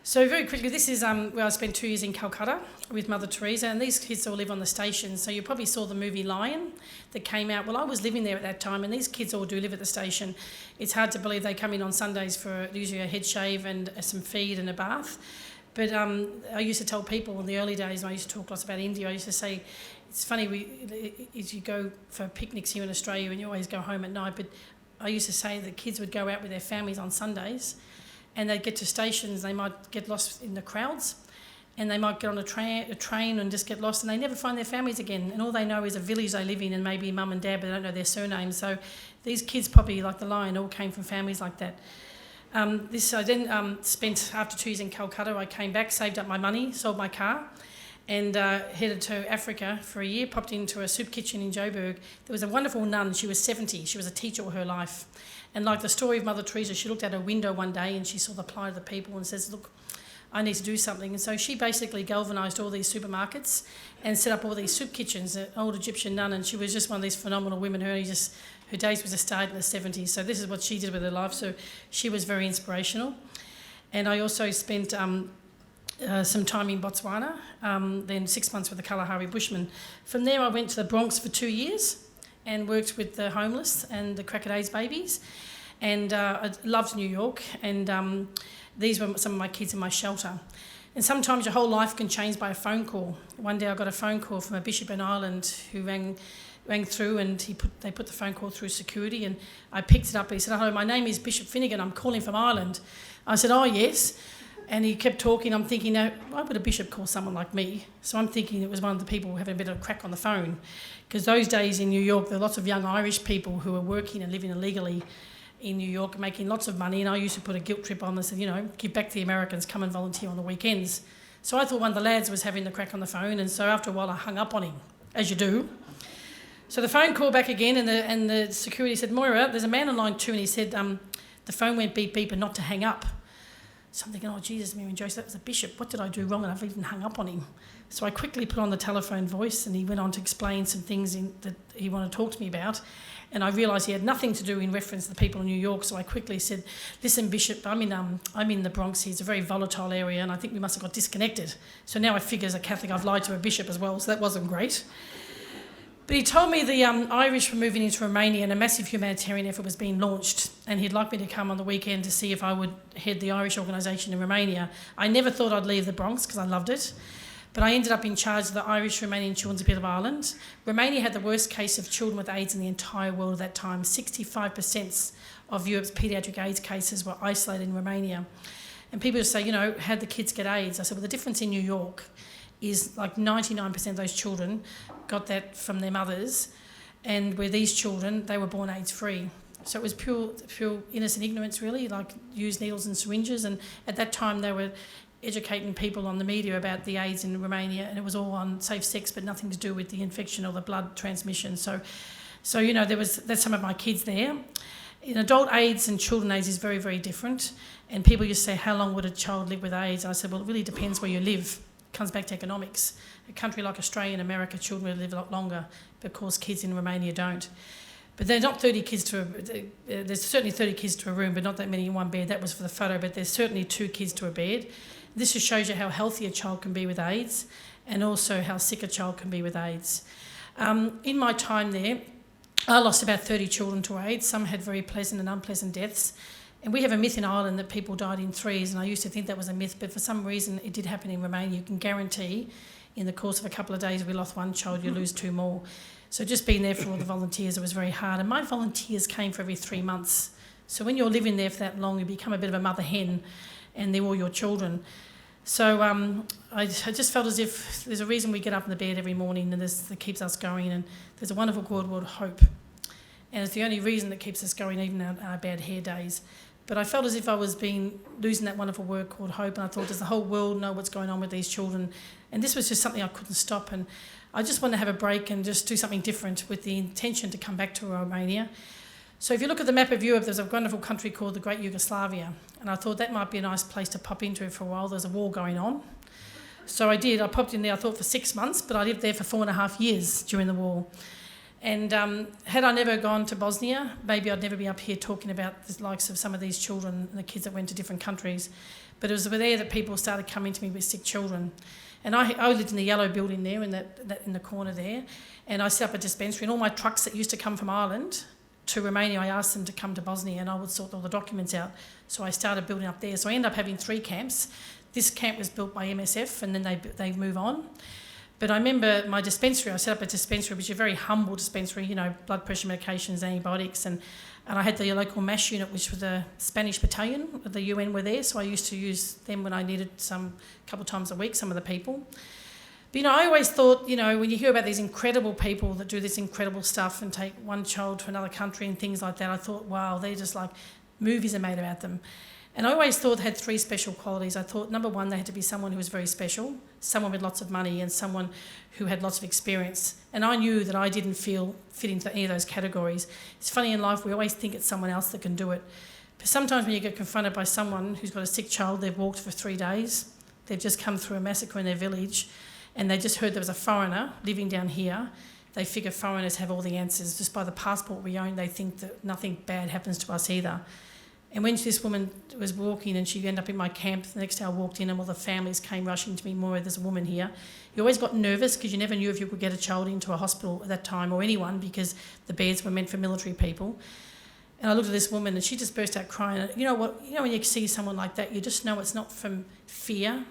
D: So very quickly, this is where I spent 2 years in Calcutta with Mother Teresa, and these kids all live on the station. So you probably saw the movie Lion that came out. Well, I was living there at that time, and these kids all do live at the station. It's hard to believe they come in on Sundays for usually a head shave and some feed and a bath. But I used to tell people in the early days, when I used to talk lots about India, I used to say, it's funny, as you go for picnics here in Australia and you always go home at night, but I used to say that kids would go out with their families on Sundays and they'd get to stations, they might get lost in the crowds and they might get on a train and just get lost and they never find their families again. And all they know is a village they live in and maybe mum and dad, but they don't know their surnames. So these kids probably, like the Lion, all came from families like that. I then spent, after 2 years in Calcutta, I came back, saved up my money, sold my car, and headed to Africa for a year, popped into a soup kitchen in Joburg. There was a wonderful nun, she was 70, she was a teacher all her life. And like the story of Mother Teresa, she looked out her window one day and she saw the plight of the people and says, look, I need to do something. And so she basically galvanised all these supermarkets and set up all these soup kitchens, an old Egyptian nun, and she was just one of these phenomenal women. Her days was just started in the 70s, so this is what she did with her life, so she was very inspirational. And I also spent some time in Botswana, then 6 months with the Kalahari Bushmen. From there I went to the Bronx for 2 years and worked with the homeless and the crack a days babies, and I loved New York, and these were some of my kids in my shelter. And sometimes your whole life can change by a phone call. One day I got a phone call from a bishop in Ireland who rang through, and they put the phone call through security, and I picked it up. He said, hello, my name is Bishop Finnegan, I'm calling from Ireland. I said, oh yes. And he kept talking. I'm thinking, now, why would a bishop call someone like me? So I'm thinking it was one of the people having a bit of a crack on the phone, because those days in New York there were lots of young Irish people who were working and living illegally in New York, making lots of money, and I used to put a guilt trip on and said, give back to the Americans, come and volunteer on the weekends. So I thought one of the lads was having the crack on the phone, and so after a while I hung up on him, as you do. So the phone called back again, and the security said, Moira, there's a man on line 2, and he said the phone went beep beep and not to hang up. So I'm thinking, oh Jesus, Mary and Joyce, that was a bishop. What did I do wrong? And I've even hung up on him. So I quickly put on the telephone voice, and he went on to explain some things that he wanted to talk to me about. And I realised he had nothing to do in reference to the people in New York, so I quickly said, listen, Bishop, I'm in the Bronx here. It's a very volatile area, and I think we must have got disconnected. So now I figure as a Catholic I've lied to a bishop as well, so that wasn't great. But he told me the Irish were moving into Romania and a massive humanitarian effort was being launched, and he'd like me to come on the weekend to see if I would head the Irish organisation in Romania. I never thought I'd leave the Bronx because I loved it. But I ended up in charge of the Irish Romanian Children's Appeal of Ireland. Romania had the worst case of children with AIDS in the entire world at that time. 65% of Europe's paediatric AIDS cases were isolated in Romania. And people just say, how'd the kids get AIDS? I said, well, the difference in New York is like 99% of those children got that from their mothers, and where these children, they were born AIDS-free. So it was pure innocent ignorance, really, like used needles and syringes. And at that time, they were educating people on the media about the AIDS in Romania, and it was all on safe sex, but nothing to do with the infection or the blood transmission. So that's some of my kids there. In adult AIDS and children AIDS is very, very different. And people used to say, how long would a child live with AIDS? I said, well, it really depends where you live. It comes back to economics. A country like Australia and America, children will live a lot longer, but of course kids in Romania don't. But there's not 30 kids there's certainly 30 kids to a room, but not that many in one bed. That was for the photo, but there's certainly 2 kids to a bed. This just shows you how healthy a child can be with AIDS, and also how sick a child can be with AIDS. In my time there, I lost about 30 children to AIDS. Some had very pleasant and unpleasant deaths. And we have a myth in Ireland that people died in threes, and I used to think that was a myth, but for some reason it did happen in Romania. You can guarantee in the course of a couple of days we lost 1 child, you lose 2 more. So just being there for all the volunteers, it was very hard. And my volunteers came for every 3 months. So when you're living there for that long, you become a bit of a mother hen, and they're all your children. So I just felt as if there's a reason we get up in the bed every morning, and that keeps us going, and there's a wonderful God called hope. And it's the only reason that keeps us going, even on our bad hair days. But I felt as if I was losing that wonderful word called hope, and I thought, does the whole world know what's going on with these children? And this was just something I couldn't stop, and I just wanted to have a break and just do something different with the intention to come back to Romania. So if you look at the map of Europe, there's a wonderful country called the Great Yugoslavia, and I thought that might be a nice place to pop into for a while. There's a war going on. So I did. I popped in there, I thought, for 6 months, but I lived there for 4.5 years during the war. And had I never gone to Bosnia, maybe I'd never be up here talking about the likes of some of these children and the kids that went to different countries. But it was there that people started coming to me with sick children. And I lived in the yellow building there, in the corner there, and I set up a dispensary. And all my trucks that used to come from Ireland to Romania, I asked them to come to Bosnia, and I would sort all the documents out. So I started building up there. So I ended up having 3 camps. This camp was built by MSF, and then they move on. But I remember my dispensary, I set up a dispensary, which is a very humble dispensary, blood pressure medications, antibiotics, and I had the local MASH unit, which was the Spanish battalion, the UN were there, so I used to use them when I needed a couple of times a week, some of the people. But, I always thought, when you hear about these incredible people that do this incredible stuff and take one child to another country and things like that, I thought, wow, they're just like movies are made about them. And I always thought they had 3 special qualities. I thought, number 1, they had to be someone who was very special, someone with lots of money, and someone who had lots of experience. And I knew that I didn't fit into any of those categories. It's funny in life, we always think it's someone else that can do it. But sometimes when you get confronted by someone who's got a sick child, they've walked for 3 days, they've just come through a massacre in their village, and they just heard there was a foreigner living down here, they figure foreigners have all the answers. Just by the passport we own, they think that nothing bad happens to us either. And when this woman was walking and she ended up in my camp, the next day I walked in and all the families came rushing to me, Moira, there's a woman here. You always got nervous because you never knew if you could get a child into a hospital at that time, or anyone, because the beds were meant for military people. And I looked at this woman and she just burst out crying. And you know when you see someone like that, you just know it's not from fear,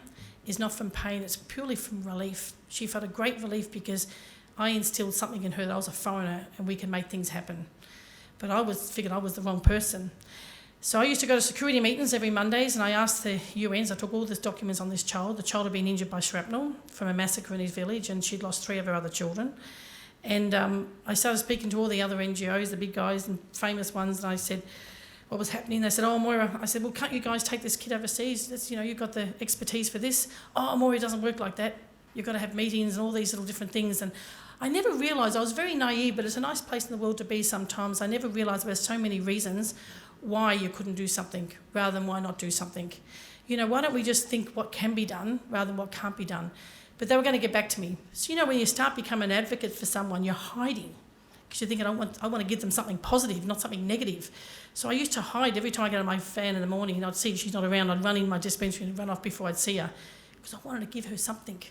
D: it's not from pain, it's purely from relief. She felt a great relief because I instilled something in her that I was a foreigner and we can make things happen. But I figured I was the wrong person. So I used to go to security meetings every Mondays, and I asked the UNs, I took all the documents on this child. The child had been injured by shrapnel from a massacre in his village, and she'd lost 3 of her other children. And I started speaking to all the other NGOs, the big guys and famous ones, and I said what was happening. They said, oh, Moira, I said, well, can't you guys take this kid overseas? That's, you've got the expertise for this. Oh, Moira, it doesn't work like that. You've got to have meetings and all these little different things. And I never realised, I was very naive, but it's a nice place in the world to be sometimes. I never realised there's so many reasons why you couldn't do something rather than why not do something. Why don't we just think what can be done rather than what can't be done? But they were going to get back to me. So, when you start becoming an advocate for someone, you're hiding because you think I want to give them something positive, not something negative. So I used to hide every time I get on my fan in the morning and I'd see she's not around, I'd run in my dispensary and run off before I'd see her because I wanted to give her something.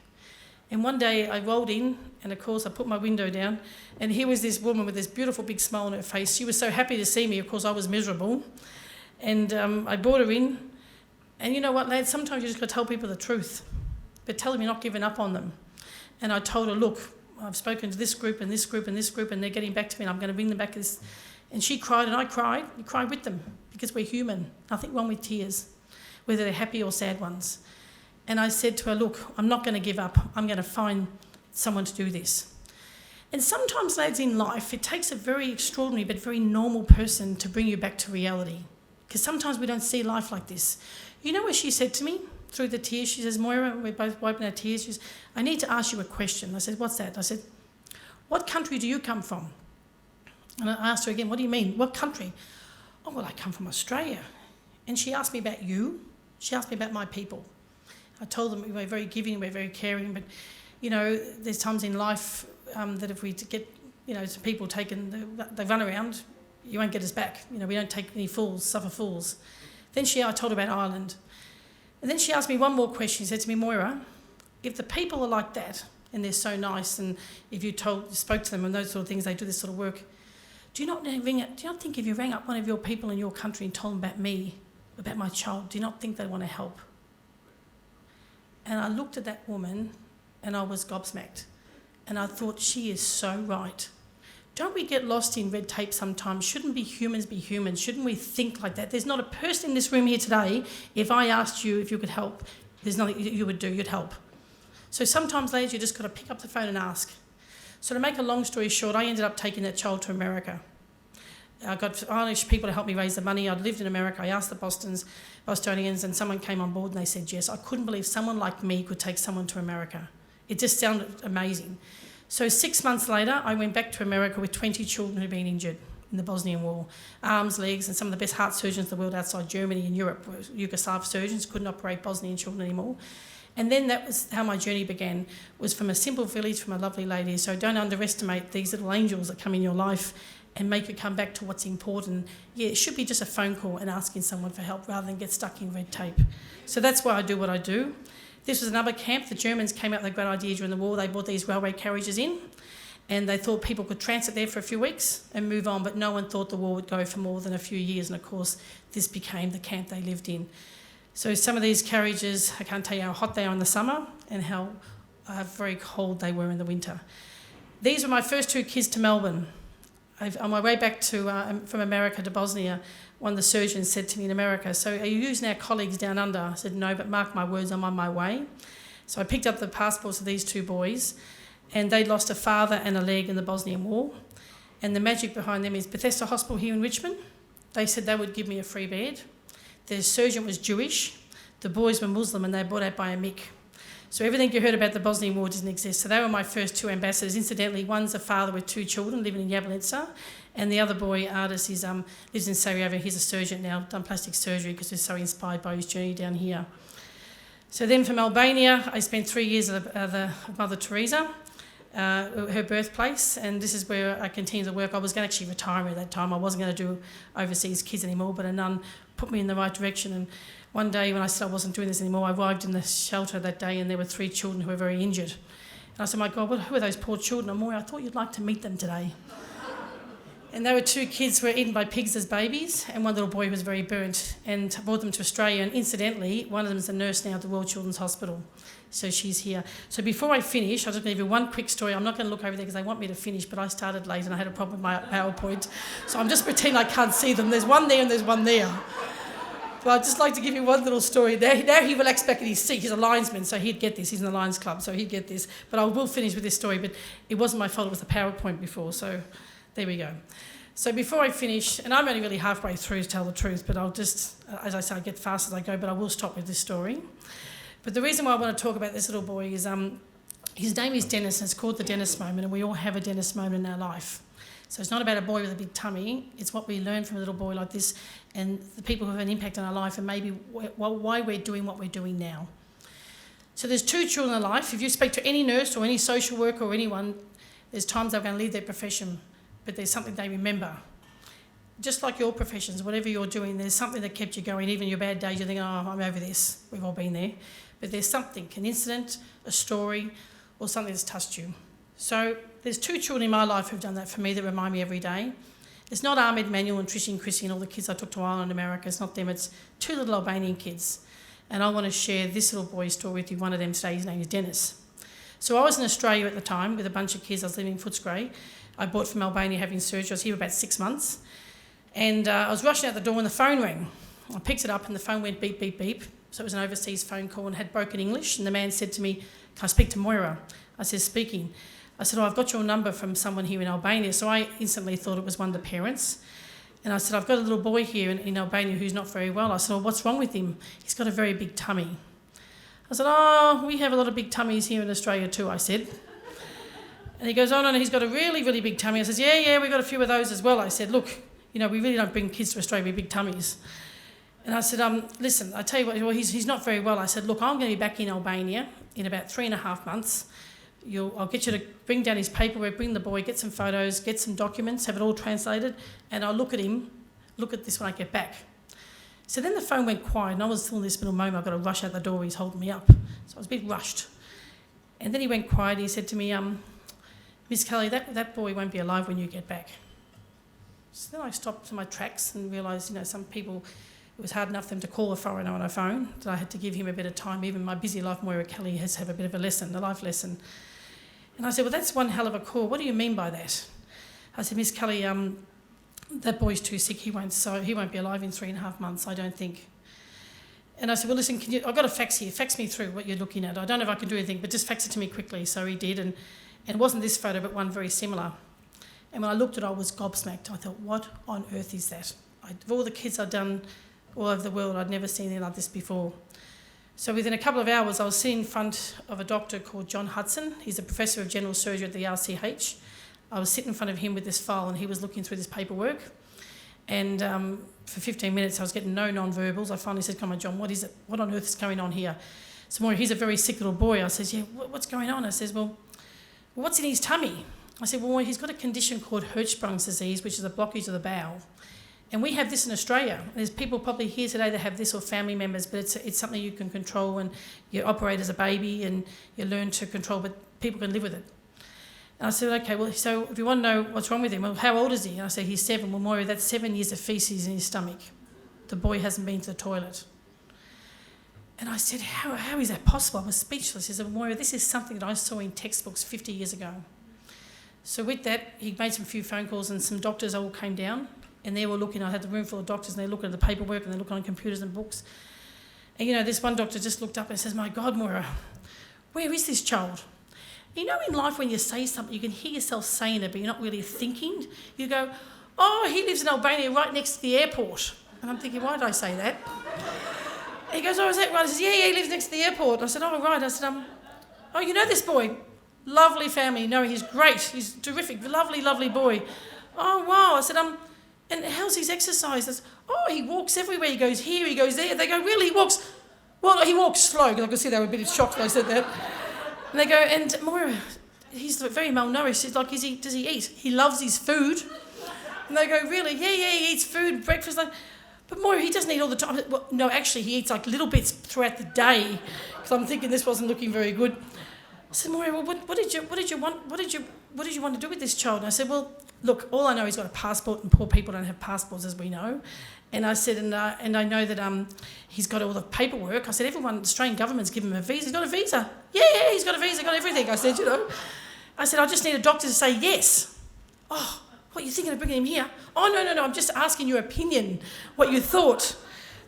D: And one day I rolled in and of course I put my window down and here was this woman with this beautiful big smile on her face. She was so happy to see me, of course I was miserable. And I brought her in. And you know what, lads, sometimes you just got to tell people the truth, but tell them you're not giving up on them. And I told her, look, I've spoken to this group and this group and this group and they're getting back to me and I'm going to bring them back to this. And she cried and I cried. You cry with them because we're human. Nothing wrong with tears, whether they're happy or sad ones. And I said to her, look, I'm not going to give up. I'm going to find someone to do this. And sometimes, lads, in life, it takes a very extraordinary but very normal person to bring you back to reality. Because sometimes we don't see life like this. You know what she said to me through the tears? She says, Moira, we're both wiping our tears. She says, I need to ask you a question. I said, what's that? I said, what country do you come from? And I asked her again, what do you mean? What country? Oh, well, I come from Australia. And she asked me about you. She asked me about my people. I told them we're very giving, we're very caring, but, you know, there's times in life that if we get, you know, some people taken, they run around, you won't get us back. You know, we don't take any fools, suffer fools. Then I told her about Ireland. And then she asked me one more question. She said to me, Moira, if the people are like that, and they're so nice, and if you spoke to them and those sort of things, they do this sort of work, do you not think if you rang up one of your people in your country and told them about me, about my child, do you not think they'd want to help? And I looked at that woman and I was gobsmacked. And I thought, she is so right. Don't we get lost in red tape sometimes? Shouldn't humans be humans? Shouldn't we think like that? There's not a person in this room here today, if I asked you if you could help, there's nothing you would do, you'd help. So sometimes, ladies, you just got to pick up the phone and ask. So to make a long story short, I ended up taking that child to America. I got Irish people to help me raise the money. I'd lived in America. I asked the Bostonians, and someone came on board and they said yes. I couldn't believe someone like me could take someone to America. It just sounded amazing. So 6 months later, I went back to America with 20 children who'd been injured in the Bosnian War. Arms, legs, and some of the best heart surgeons in the world outside Germany and Europe. Yugoslav surgeons couldn't operate Bosnian children anymore. And then that was how my journey began, was from a simple village from a lovely lady. So don't underestimate these little angels that come in your life and make you come back to what's important. Yeah, it should be just a phone call and asking someone for help rather than get stuck in red tape. So that's why I do what I do. This was another camp. The Germans came up with a great idea during the war. They brought these railway carriages in and they thought people could transit there for a few weeks and move on, but no one thought the war would go for more than a few years. And of course, this became the camp they lived in. So some of these carriages, I can't tell you how hot they are in the summer and how very cold they were in the winter. These were my first 2 kids to Melbourne. On my way back from America to Bosnia, one of the surgeons said to me in America, so are you using our colleagues down under? I said, no, but mark my words, I'm on my way. So I picked up the passports of these 2 boys and they'd lost a father and a leg in the Bosnian War. And the magic behind them is Bethesda Hospital here in Richmond. They said they would give me a free bed. The surgeon was Jewish, the boys were Muslim and they were brought out by a Mick. So everything you heard about the Bosnian War didn't exist. So they were my first 2 ambassadors. Incidentally, one's a father with 2 children living in Jablanica, and the other boy, Ardis, lives in Sarajevo. He's a surgeon now, done plastic surgery because he was so inspired by his journey down here. So then from Albania, I spent 3 years at Mother Teresa, her birthplace, and this is where I continued to work. I was going to actually retire at that time. I wasn't going to do overseas kids anymore, but a nun put me in the right direction. And one day when I said I wasn't doing this anymore, I arrived in the shelter that day and there were 3 children who were very injured. And I said, my God, who are those poor children? And Moira, I thought you'd like to meet them today. And they were 2 kids who were eaten by pigs as babies and one little boy who was very burnt, and I brought them to Australia. And incidentally, one of them is a nurse now at the World Children's Hospital. So she's here. So before I finish, I'll just give you one quick story. I'm not going to look over there because they want me to finish, but I started late and I had a problem with my PowerPoint. So I'm just pretending I can't see them. There's one there and there's one there. But I'd just like to give you one little story. Now he relaxed back in his seat. He's a linesman, so he'd get this. He's in the Lions Club, so he'd get this. But I will finish with this story, but it wasn't my fault. It was the PowerPoint before, so there we go. So before I finish, and I'm only really halfway through to tell the truth, but I'll just, as I say, I get fast as I go, but I will stop with this story. But the reason why I want to talk about this little boy is his name is Dennis, and it's called the Dennis moment, and we all have a Dennis moment in our life. So it's not about a boy with a big tummy, it's what we learn from a little boy like this and the people who have an impact on our life and maybe why we're doing what we're doing now. So there's 2 children in life. If you speak to any nurse or any social worker or anyone, there's times they're going to leave their profession but there's something they remember. Just like your professions, whatever you're doing, there's something that kept you going. Even your bad days, you think, oh, I'm over this. We've all been there. But there's something, an incident, a story, or something that's touched you. So there's 2 children in my life who've done that for me that remind me every day. It's not Ahmed, Manuel and Trish and Chrissy and all the kids I took to Ireland, America. It's not them. It's 2 little Albanian kids. And I want to share this little boy's story with you. One of them today, his name is Dennis. So I was in Australia at the time with a bunch of kids. I was living in Footscray. I brought from Albania having surgery. I was here about 6 months. And I was rushing out the door when the phone rang. I picked it up and the phone went beep, beep, beep. So it was an overseas phone call and had broken English. And the man said to me, can I speak to Moira? I said, speaking. I said, oh, I've got your number from someone here in Albania. So I instantly thought it was one of the parents. And I said, I've got a little boy here in Albania who's not very well. I said, well, what's wrong with him? He's got a very big tummy. I said, oh, we have a lot of big tummies here in Australia too, I said. And he goes, oh, no, he's got a really, really big tummy. I said, yeah, we've got a few of those as well. I said, look, we really don't bring kids to Australia with big tummies. And I said, listen, I tell you what, well, he's not very well. I said, look, I'm going to be back in Albania in about 3.5 months. I'll get you to bring down his paperwork, bring the boy, get some photos, get some documents, have it all translated, and I'll look at this when I get back. So then the phone went quiet, and I was still in this little moment. I've got to rush out the door. He's holding me up. So I was a bit rushed. And then he went quiet. He said to me, Miss Kelly, that boy won't be alive when you get back. So then I stopped in my tracks and realised, some people, it was hard enough for them to call a foreigner on a phone, that I had to give him a bit of time. Even my busy life, Moira Kelly, has to have a bit of a life lesson. And I said, well, that's one hell of a call. What do you mean by that? I said, Miss Kelly, that boy's too sick. He won't be alive in 3.5 months, I don't think. And I said, well, listen, I've got a fax here. Fax me through what you're looking at. I don't know if I can do anything, but just fax it to me quickly. So he did, and it wasn't this photo, but one very similar. And when I looked at it, I was gobsmacked. I thought, what on earth is that? Of all the kids I'd done all over the world, I'd never seen anything like this before. So within a couple of hours, I was sitting in front of a doctor called John Hudson. He's a professor of general surgery at the RCH. I was sitting in front of him with this file, and he was looking through this paperwork. And for 15 minutes, I was getting no non-verbals. I finally said, come on, John, what is it? What on earth is going on here? So Moira, he's a very sick little boy. I says, yeah, what's going on? I says, well, what's in his tummy? I said, well, he's got a condition called Hirschsprung's disease, which is a blockage of the bowel. And we have this in Australia. There's people probably here today that have this, or family members, but it's something you can control, and you operate as a baby and you learn to control, but people can live with it. And I said, okay, well, so if you want to know what's wrong with him, well, how old is he? And I said, he's 7. Well, Moira, that's 7 years of faeces in his stomach. The boy hasn't been to the toilet. And I said, how is that possible? I was speechless. He said, Moira, this is something that I saw in textbooks 50 years ago. So with that, he made some few phone calls, and some doctors all came down, and they were looking. I had the room full of doctors, and they're looking at the paperwork, and they're looking on computers and books. And this one doctor just looked up and says, my God, Moira, where is this child? In life when you say something, you can hear yourself saying it, but you're not really thinking. You go, oh, he lives in Albania right next to the airport. And I'm thinking, why did I say that? And he goes, oh, is that right? I says, yeah, he lives next to the airport. I said, oh, right. I said, oh, you know this boy? Lovely family. No, he's great. He's terrific. Lovely, lovely boy. Oh, wow. I said, and how's his exercise? I said, oh, he walks everywhere. He goes here, he goes there. They go, really? He walks? Well, he walks slow, because I could see they were a bit shocked when I said that. And they go, and Moira, he's very malnourished. He's like, does he eat? He loves his food. And they go, really? Yeah, he eats food, breakfast, lunch. But Moira, he doesn't eat all the time. Well, no, actually, he eats like little bits throughout the day, because I'm thinking this wasn't looking very good. I said, Moira, well, what did you want? What did you want to do with this child? And I said, well, look, all I know, he's got a passport, and poor people don't have passports, as we know. And I said, and I know that he's got all the paperwork. I said, the Australian government's given him a visa. He's got a visa. Yeah, he's got a visa, got everything. I said, I said, I just need a doctor to say yes. Oh, what, you thinking of bringing him here? Oh, no, I'm just asking your opinion, what you thought.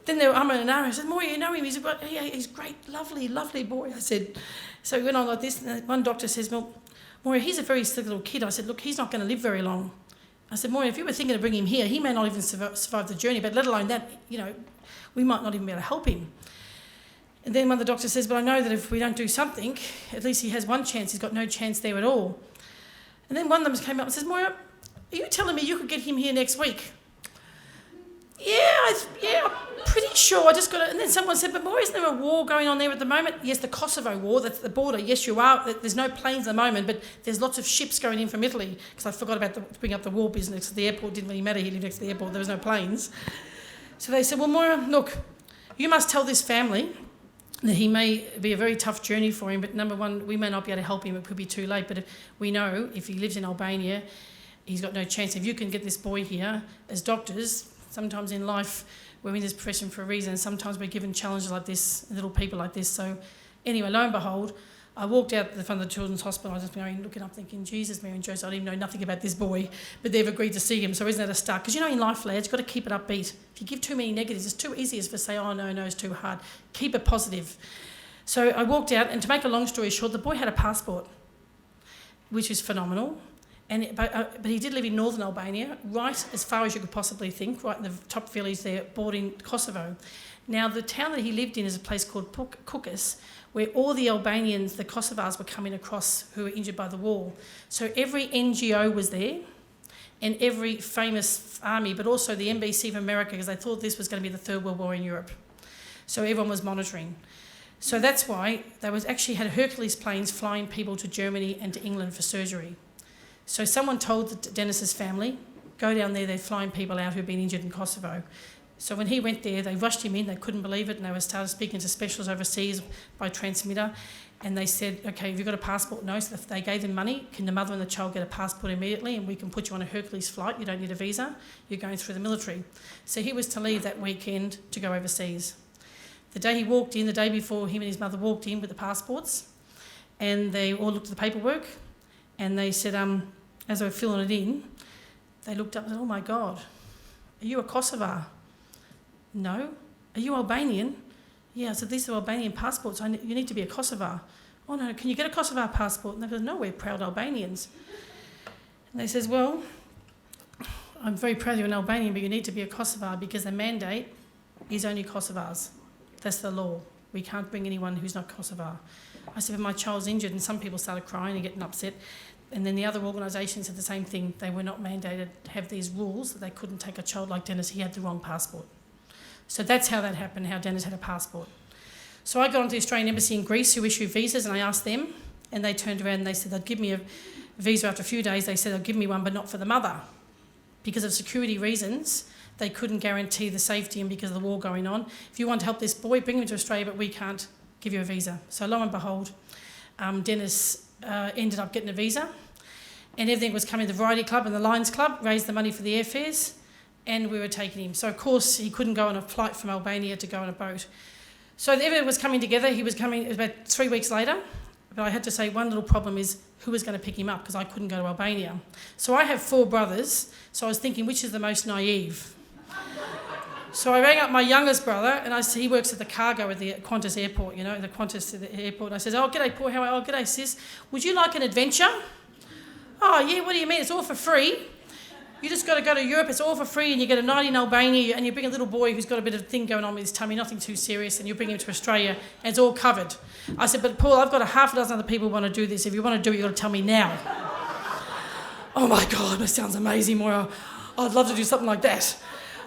D: Then they were umming and ahhing. I said, Moira, you know him? He's great, lovely, lovely boy. I said, so we went on like this, and one doctor says, well, Moira, he's a very sick little kid. I said, look, he's not going to live very long. I said, Moira, if you were thinking of bringing him here, he may not even survive the journey, but let alone that, we might not even be able to help him. And then one of the doctors says, but I know that if we don't do something, at least he has one chance. He's got no chance there at all. And then one of them came up and says, Moira, are you telling me you could get him here next week? I'm pretty sure. I just got it. And then someone said, but Moira, isn't there a war going on there at the moment? Yes, the Kosovo war, that's the border. Yes, you are. There's no planes at the moment, but there's lots of ships going in from Italy, because I forgot to bring up the war business. The airport didn't really matter. He lived next to the airport. There was no planes. So they said, well, Moira, look, you must tell this family that he may be a very tough journey for him, but number one, we may not be able to help him. It could be too late. But we know if he lives in Albania, he's got no chance. If you can get this boy here, as doctors, sometimes in life, we're in this profession for a reason. Sometimes we're given challenges like this, little people like this. So anyway, lo and behold, I walked out the front of the Children's Hospital. I was just going, looking up thinking, Jesus, Mary and Joseph, I didn't even know nothing about this boy, but they've agreed to see him. So isn't that a start? Because in life, lads, you've got to keep it upbeat. If you give too many negatives, it's too easy to say, oh, no, it's too hard. Keep it positive. So I walked out, and to make a long story short, the boy had a passport, which is phenomenal. But he did live in northern Albania, right as far as you could possibly think, right in the top village there, bordering Kosovo. Now, the town that he lived in is a place called Kukës, where all the Albanians, the Kosovars, were coming across who were injured by the war. So every NGO was there, and every famous army, but also the NBC of America, because they thought this was going to be the Third World War in Europe. So everyone was monitoring. So that's why they actually had Hercules planes flying people to Germany and to England for surgery. So someone told Dennis's family, go down there, they're flying people out who've been injured in Kosovo. So when he went there, they rushed him in, they couldn't believe it, and they started speaking to specialists overseas by transmitter, and they said, okay, have you got a passport? No. So if they gave them money, can the mother and the child get a passport immediately, and we can put you on a Hercules flight, you don't need a visa, you're going through the military. So he was to leave that weekend to go overseas. The day he walked in, the day before, him and his mother walked in with the passports, and they all looked at the paperwork, and they said, as they were filling it in, they looked up and said, oh my God, are you a Kosovar? No. Are you Albanian? Yeah, I said, these are Albanian passports. You need to be a Kosovar. Oh no, can you get a Kosovar passport? And they go, no, we're proud Albanians. And they says, well, I'm very proud you're an Albanian, but you need to be a Kosovar because the mandate is only Kosovars. That's the law. We can't bring anyone who's not Kosovar. I said, but my child's injured, and some people started crying and getting upset. And then the other organisations said the same thing. They were not mandated to have these rules that they couldn't take a child like Dennis. He had the wrong passport. So that's how that happened, how Dennis had a passport. So I got onto the Australian Embassy in Greece who issue visas, and I asked them, and they turned around and they said they'd give me a visa after a few days. They said they'd give me one, but not for the mother. Because of security reasons, they couldn't guarantee the safety, and because of the war going on. If you want to help this boy, bring him to Australia, but we can't give you a visa. So lo and behold, Dennis ended up getting a visa, and everything was coming. The Variety Club and the Lions Club raised the money for the airfares, and we were taking him. So of course he couldn't go on a flight from Albania to go on a boat. So everything was coming together. He was coming about 3 weeks later, but I had to say one little problem is who was going to pick him up, because I couldn't go to Albania. So I have 4 brothers, so I was thinking which is the most naive. So I rang up my youngest brother, and I said, he works at the cargo at the Qantas airport, the Qantas airport. And I said, oh, g'day, Paul, how are you? Oh, g'day, sis. Would you like an adventure? Oh, yeah, what do you mean? It's all for free. You just got to go to Europe, it's all for free, and you get a night in Albania, and you bring a little boy who's got a bit of thing going on with his tummy, nothing too serious, and you bring him to Australia, and it's all covered. I said, but Paul, I've got a half a dozen other people who want to do this. If you want to do it, you've got to tell me now. Oh my God, that sounds amazing, Moira. I'd love to do something like that.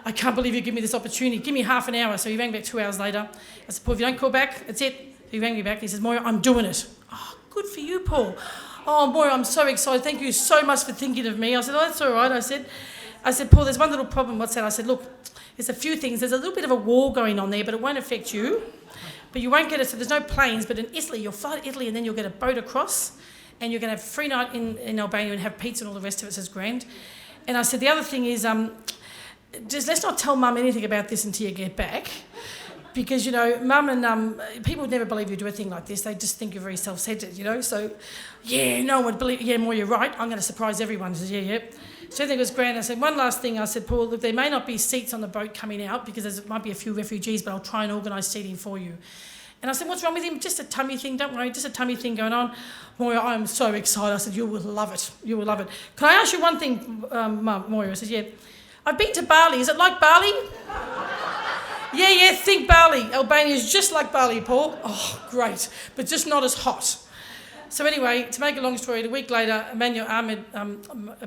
D: I can't believe you give me this opportunity. Give me half an hour. So he rang back 2 hours later. I said, Paul, if you don't call back, that's it. He rang me back. He says, Moira, I'm doing it. Oh, good for you, Paul. Oh, Moira, I'm so excited. Thank you so much for thinking of me. I said, oh, that's all right. I said, Paul, there's one little problem. What's that? I said, look, there's a few things. There's a little bit of a war going on there, but it won't affect you. But you won't get it. So there's no planes. But in Italy, you'll fly to Italy, and then you'll get a boat across, and you're going to have a free night in Albania and have pizza and all the rest of it. So it's grand. And I said, the other thing is, just let's not tell Mum anything about this until you get back, because Mum and people would never believe you do a thing like this. They just think you're very self-centered, So, yeah, no one would believe. Yeah, Moira, you're right. I'm going to surprise everyone. He says, yeah. So everything was grand. I said, one last thing. I said, Paul, look, there may not be seats on the boat coming out because there might be a few refugees, but I'll try and organise seating for you. And I said, what's wrong with him? Just a tummy thing. Don't worry, just a tummy thing going on. Moira, I'm so excited. I said, you will love it. You will love it. Can I ask you one thing, Moira? I said, yeah. I've been to Bali. Is it like Bali? Yeah, think Bali. Albania is just like Bali, Paul. Oh, great. But just not as hot. So anyway, to make a long story, a week later,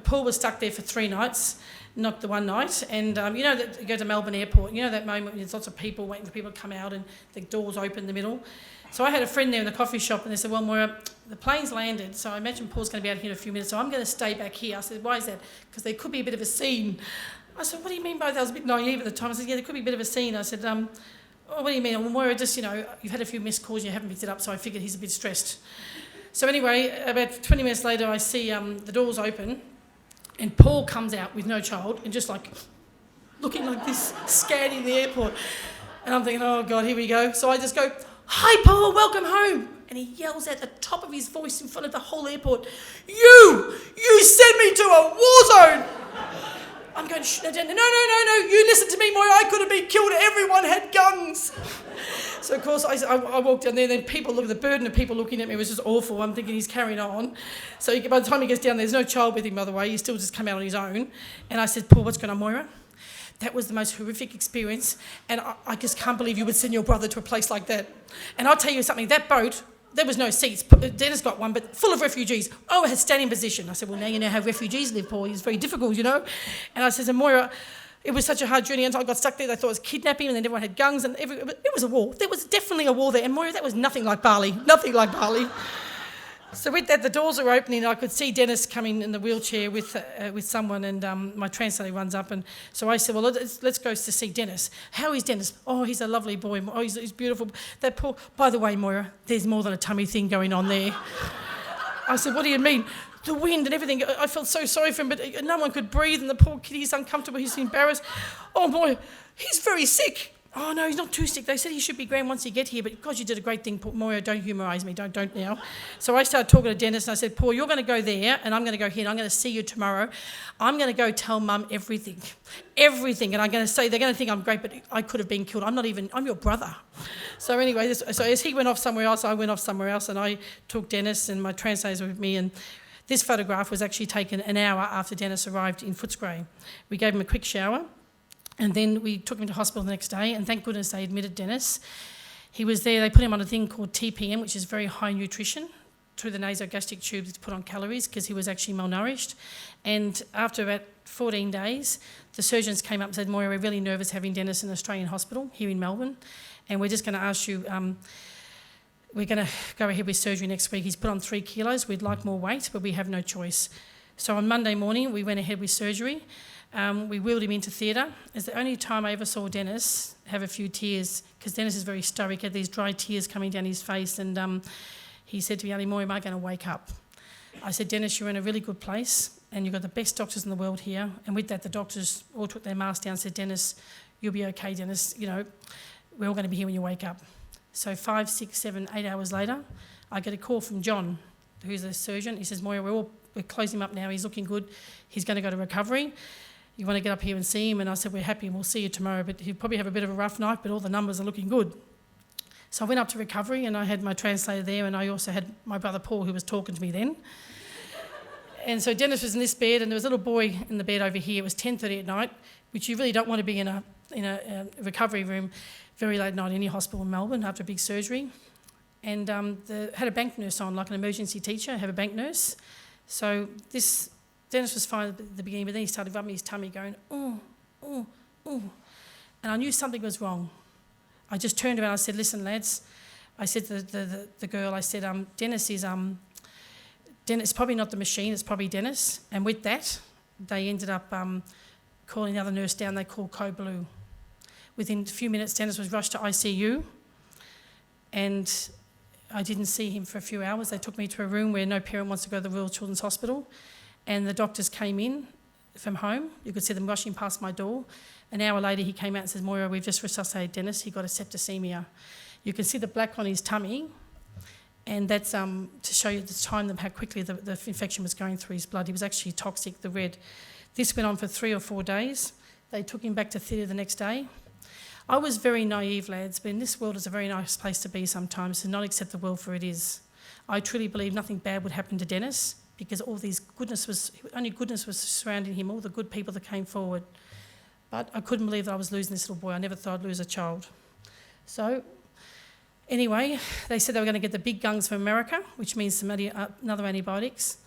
D: Paul was stuck there for 3 nights. not the one night. And you know that you go to Melbourne Airport, you know that moment when there's lots of people waiting for people to come out and the doors open in the middle. So I had a friend there in the coffee shop and they said, well, Moira, the plane's landed, so I imagine Paul's going to be out here in a few minutes, so I'm going to stay back here. I said, why is that? Because there could be a bit of a scene. I said, what do you mean by that? I was a bit naive at the time. I said, yeah, there could be a bit of a scene. I said, oh, what do you mean? Well, Moira, just, you know, you've had a few missed calls, you haven't picked it up, so I figured he's a bit stressed. So anyway, about 20 minutes later, I see the doors open and Paul comes out with no child and just like looking like this, scanning the airport. And I'm thinking, oh God, here we go. So I just go, hi Paul, welcome home. And he yells at the top of his voice in front of the whole airport, you sent me to a war zone. I'm going, no, you listen to me, Moira, I could have been killed, everyone had guns. So of course I walked down there, and then people look, the burden of people looking at me was just awful. I'm thinking he's carrying on. So by the time he gets down, there's no child with him, by the way, he's still just come out on his own. And I said, Paul, what's going on, Moira? That was the most horrific experience, and I just can't believe you would send your brother to a place like that. And I'll tell you something, that boat, there was no seats. Dennis got one, but full of refugees. Oh, it had standing position. I said, well, now you know how refugees live, Paul. It's very difficult, you know. And I said to Moira, it was such a hard journey until I got stuck there. They thought it was kidnapping, and then everyone had guns, and it was a war. There was definitely a war there. And Moira, that was nothing like Bali, nothing like Bali. So with that, the doors are opening, and I could see Dennis coming in the wheelchair with someone, and my translator runs up, and so I said, well, let's go to see Dennis. How is Dennis? Oh, he's a lovely boy. Oh, he's beautiful. That poor. By the way, Moira, there's more than a tummy thing going on there. I said, what do you mean? The wind and everything. I felt so sorry for him, but no one could breathe, and the poor kid, he's uncomfortable, he's embarrassed. Oh, boy, he's very sick. Oh, no, he's not too sick. They said he should be grand once he get here, but God, you did a great thing, Moira, don't humorise me, don't now. So I started talking to Dennis, and I said, Paul, you're going to go there, and I'm going to go here, and I'm going to see you tomorrow. I'm going to go tell Mum everything, and I'm going to say, they're going to think I'm great, but I could have been killed. I'm your brother. So anyway, so as he went off somewhere else, I went off somewhere else, and I took Dennis, and my translators were with me, and this photograph was actually taken an hour after Dennis arrived in Footscray. We gave him a quick shower, and then we took him to hospital the next day, and thank goodness they admitted Dennis. He was there, they put him on a thing called TPM, which is very high nutrition, through the nasogastric tubes to put on calories, because he was actually malnourished. And after about 14 days, the surgeons came up and said, Moira, we're really nervous having Dennis in an Australian hospital here in Melbourne, and we're just going to ask you, we're going to go ahead with surgery next week. He's put on 3 kilos, we'd like more weight, but we have no choice. So on Monday morning, we went ahead with surgery. We wheeled him into theatre. It's the only time I ever saw Dennis have a few tears, because Dennis is very stoic, had these dry tears coming down his face, and he said to me, Moira, am I going to wake up? I said, Dennis, you're in a really good place, and you've got the best doctors in the world here. And with that, the doctors all took their masks down and said, Dennis, you'll be okay, Dennis. You know, we're all going to be here when you wake up. So 5, 6, 7, 8 hours later, I get a call from John, who's a surgeon. He says, Moira, we're closing him up now. He's looking good. He's going to go to recovery. You want to get up here and see him? And I said, we're happy and we'll see you tomorrow, but he'll probably have a bit of a rough night, but all the numbers are looking good. So I went up to recovery, and I had my translator there, and I also had my brother Paul, who was talking to me then. And so Dennis was in this bed, and there was a little boy in the bed over here. It was 10:30 at night, which you really don't want to be in a recovery room very late at night in any hospital in Melbourne after a big surgery. And had a bank nurse on, like an emergency teacher, have a bank nurse. So Dennis was fine at the beginning, but then he started rubbing his tummy, going, oh. And I knew something was wrong. I just turned around and I said, listen, lads. I said to the girl, I said, Dennis is, it's probably not the machine, it's probably Dennis. And with that, they ended up calling the other nurse down, they called Code Blue. Within a few minutes, Dennis was rushed to ICU, and I didn't see him for a few hours. They took me to a room where no parent wants to go to the Royal Children's Hospital, and the doctors came in from home. You could see them rushing past my door. An hour later, he came out and said, Moira, we've just resuscitated Dennis. He got a septicemia. You can see the black on his tummy, and that's to show you the time, how quickly the infection was going through his blood. He was actually toxic, the red. This went on for 3 or 4 days. They took him back to theatre the next day. I was very naive, lads, but in this world is a very nice place to be sometimes, to not accept the world for it is. I truly believe nothing bad would happen to Dennis, because only goodness was surrounding him, all the good people that came forward. But I couldn't believe that I was losing this little boy. I never thought I'd lose a child. So anyway, they said they were going to get the big guns from America, which means some another antibiotics.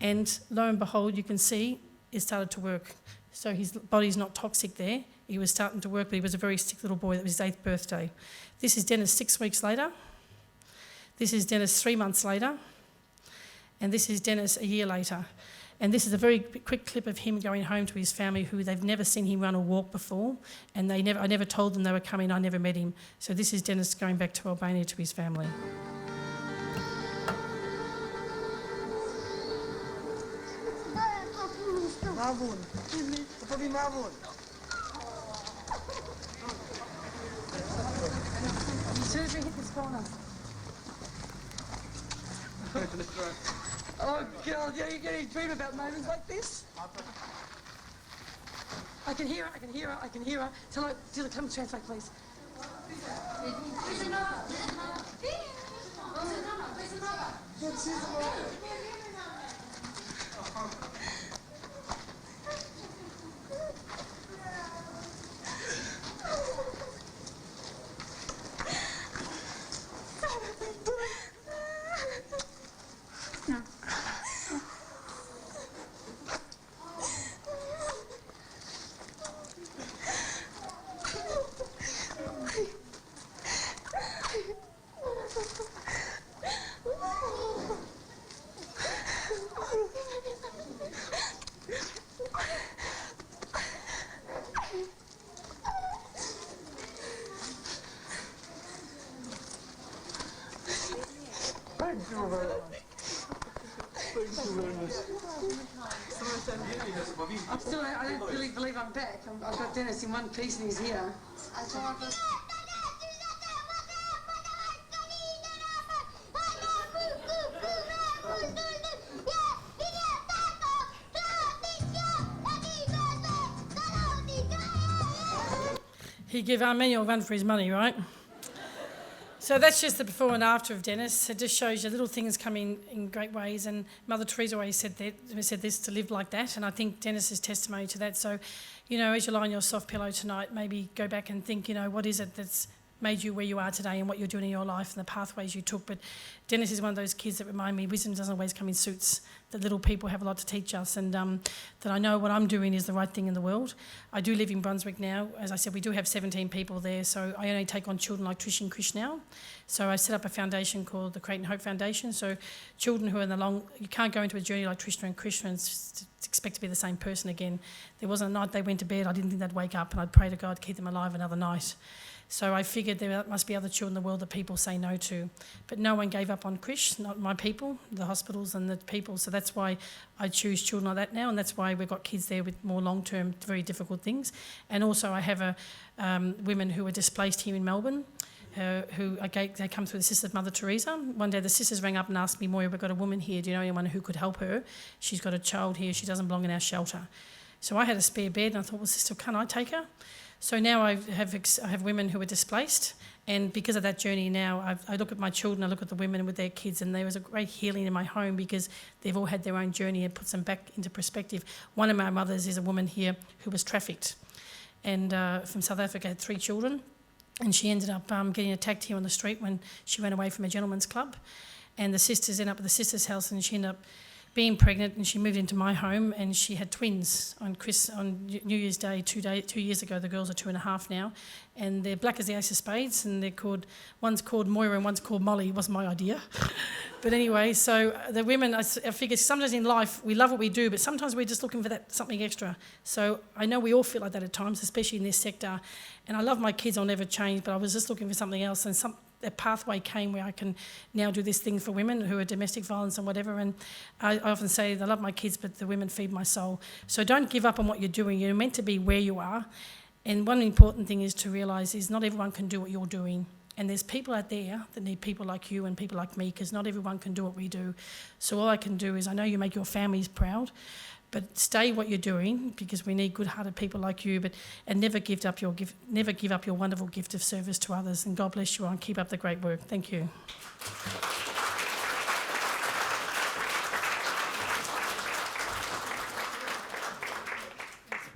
D: And lo and behold, you can see it started to work. so his body's not toxic there. He was starting to work, but he was a very sick little boy. That was his 8th birthday. This is Dennis 6 weeks later. This is Dennis 3 months later. And this is Dennis a year later. And this is a very quick clip of him going home to his family, who they've never seen him run or walk before, and I never told them they were coming. I never met him. So this is Dennis going back to Albania to his family. As soon as we hit this corner. Oh God, yeah, you get a dream about moments like this? I can hear her. Tell her, come translate, please. I don't really believe I'm back. I've got Dennis in one piece and he's here. He gave Armenia a run for his money, right? So that's just the before and after of Dennis. It just shows you little things coming in great ways. And Mother Teresa always said this, to live like that. And I think Dennis is testimony to that. So, as you lie on your soft pillow tonight, maybe go back and think, what is it that's made you where you are today and what you're doing in your life and the pathways you took. But Dennis is one of those kids that remind me wisdom doesn't always come in suits, that little people have a lot to teach us, and that I know what I'm doing is the right thing in the world. I do live in Brunswick now. As I said, we do have 17 people there, so I only take on children like Trish and Krish now. So I set up a foundation called the Create and Hope Foundation. So children who are in the long, you can't go into a journey like Trishna and Krish and expect to be the same person again. There wasn't a night they went to bed, I didn't think they'd wake up, and I'd pray to God to keep them alive another night. So I figured there must be other children in the world that people say no to. But no one gave up on Krish, not my people, the hospitals and the people. So that's why I choose children like that now, and that's why we've got kids there with more long-term, very difficult things. And also I have women who are displaced here in Melbourne, they come through the Sisters of Mother Teresa. One day the sisters rang up and asked me, Moira, we've got a woman here, do you know anyone who could help her? She's got a child here, she doesn't belong in our shelter. So I had a spare bed and I thought, well, sister, can I take her? So now I have women who are displaced, and because of that journey now, I look at my children, I look at the women with their kids, and there was a great healing in my home because they've all had their own journey and puts them back into perspective. One of my mothers is a woman here who was trafficked, and from South Africa, had 3 children, and she ended up getting attacked here on the street when she ran away from a gentleman's club, and the sisters ended up at the sister's house, and she ended up being pregnant, and she moved into my home, and she had twins on New Year's Day 2 years ago. The girls are 2.5 now, and they're black as the ace of spades, and one's called Moira and one's called Molly. It wasn't my idea. But anyway, so the women, I figure sometimes in life we love what we do, but sometimes we're just looking for that something extra. So I know we all feel like that at times, especially in this sector, and I love my kids, I'll never change, but I was just looking for something else, and a pathway came where I can now do this thing for women who are domestic violence and whatever. And I often say I love my kids, but the women feed my soul. So don't give up on what you're doing. You're meant to be where you are. And one important thing is to realise is not everyone can do what you're doing. And there's people out there that need people like you and people like me, because not everyone can do what we do. So all I can do is, I know you make your families proud, but stay what you're doing, because we need good-hearted people like you. And never give up your gift, never give up your wonderful gift of service to others. And God bless you all, and keep up the great work. Thank you.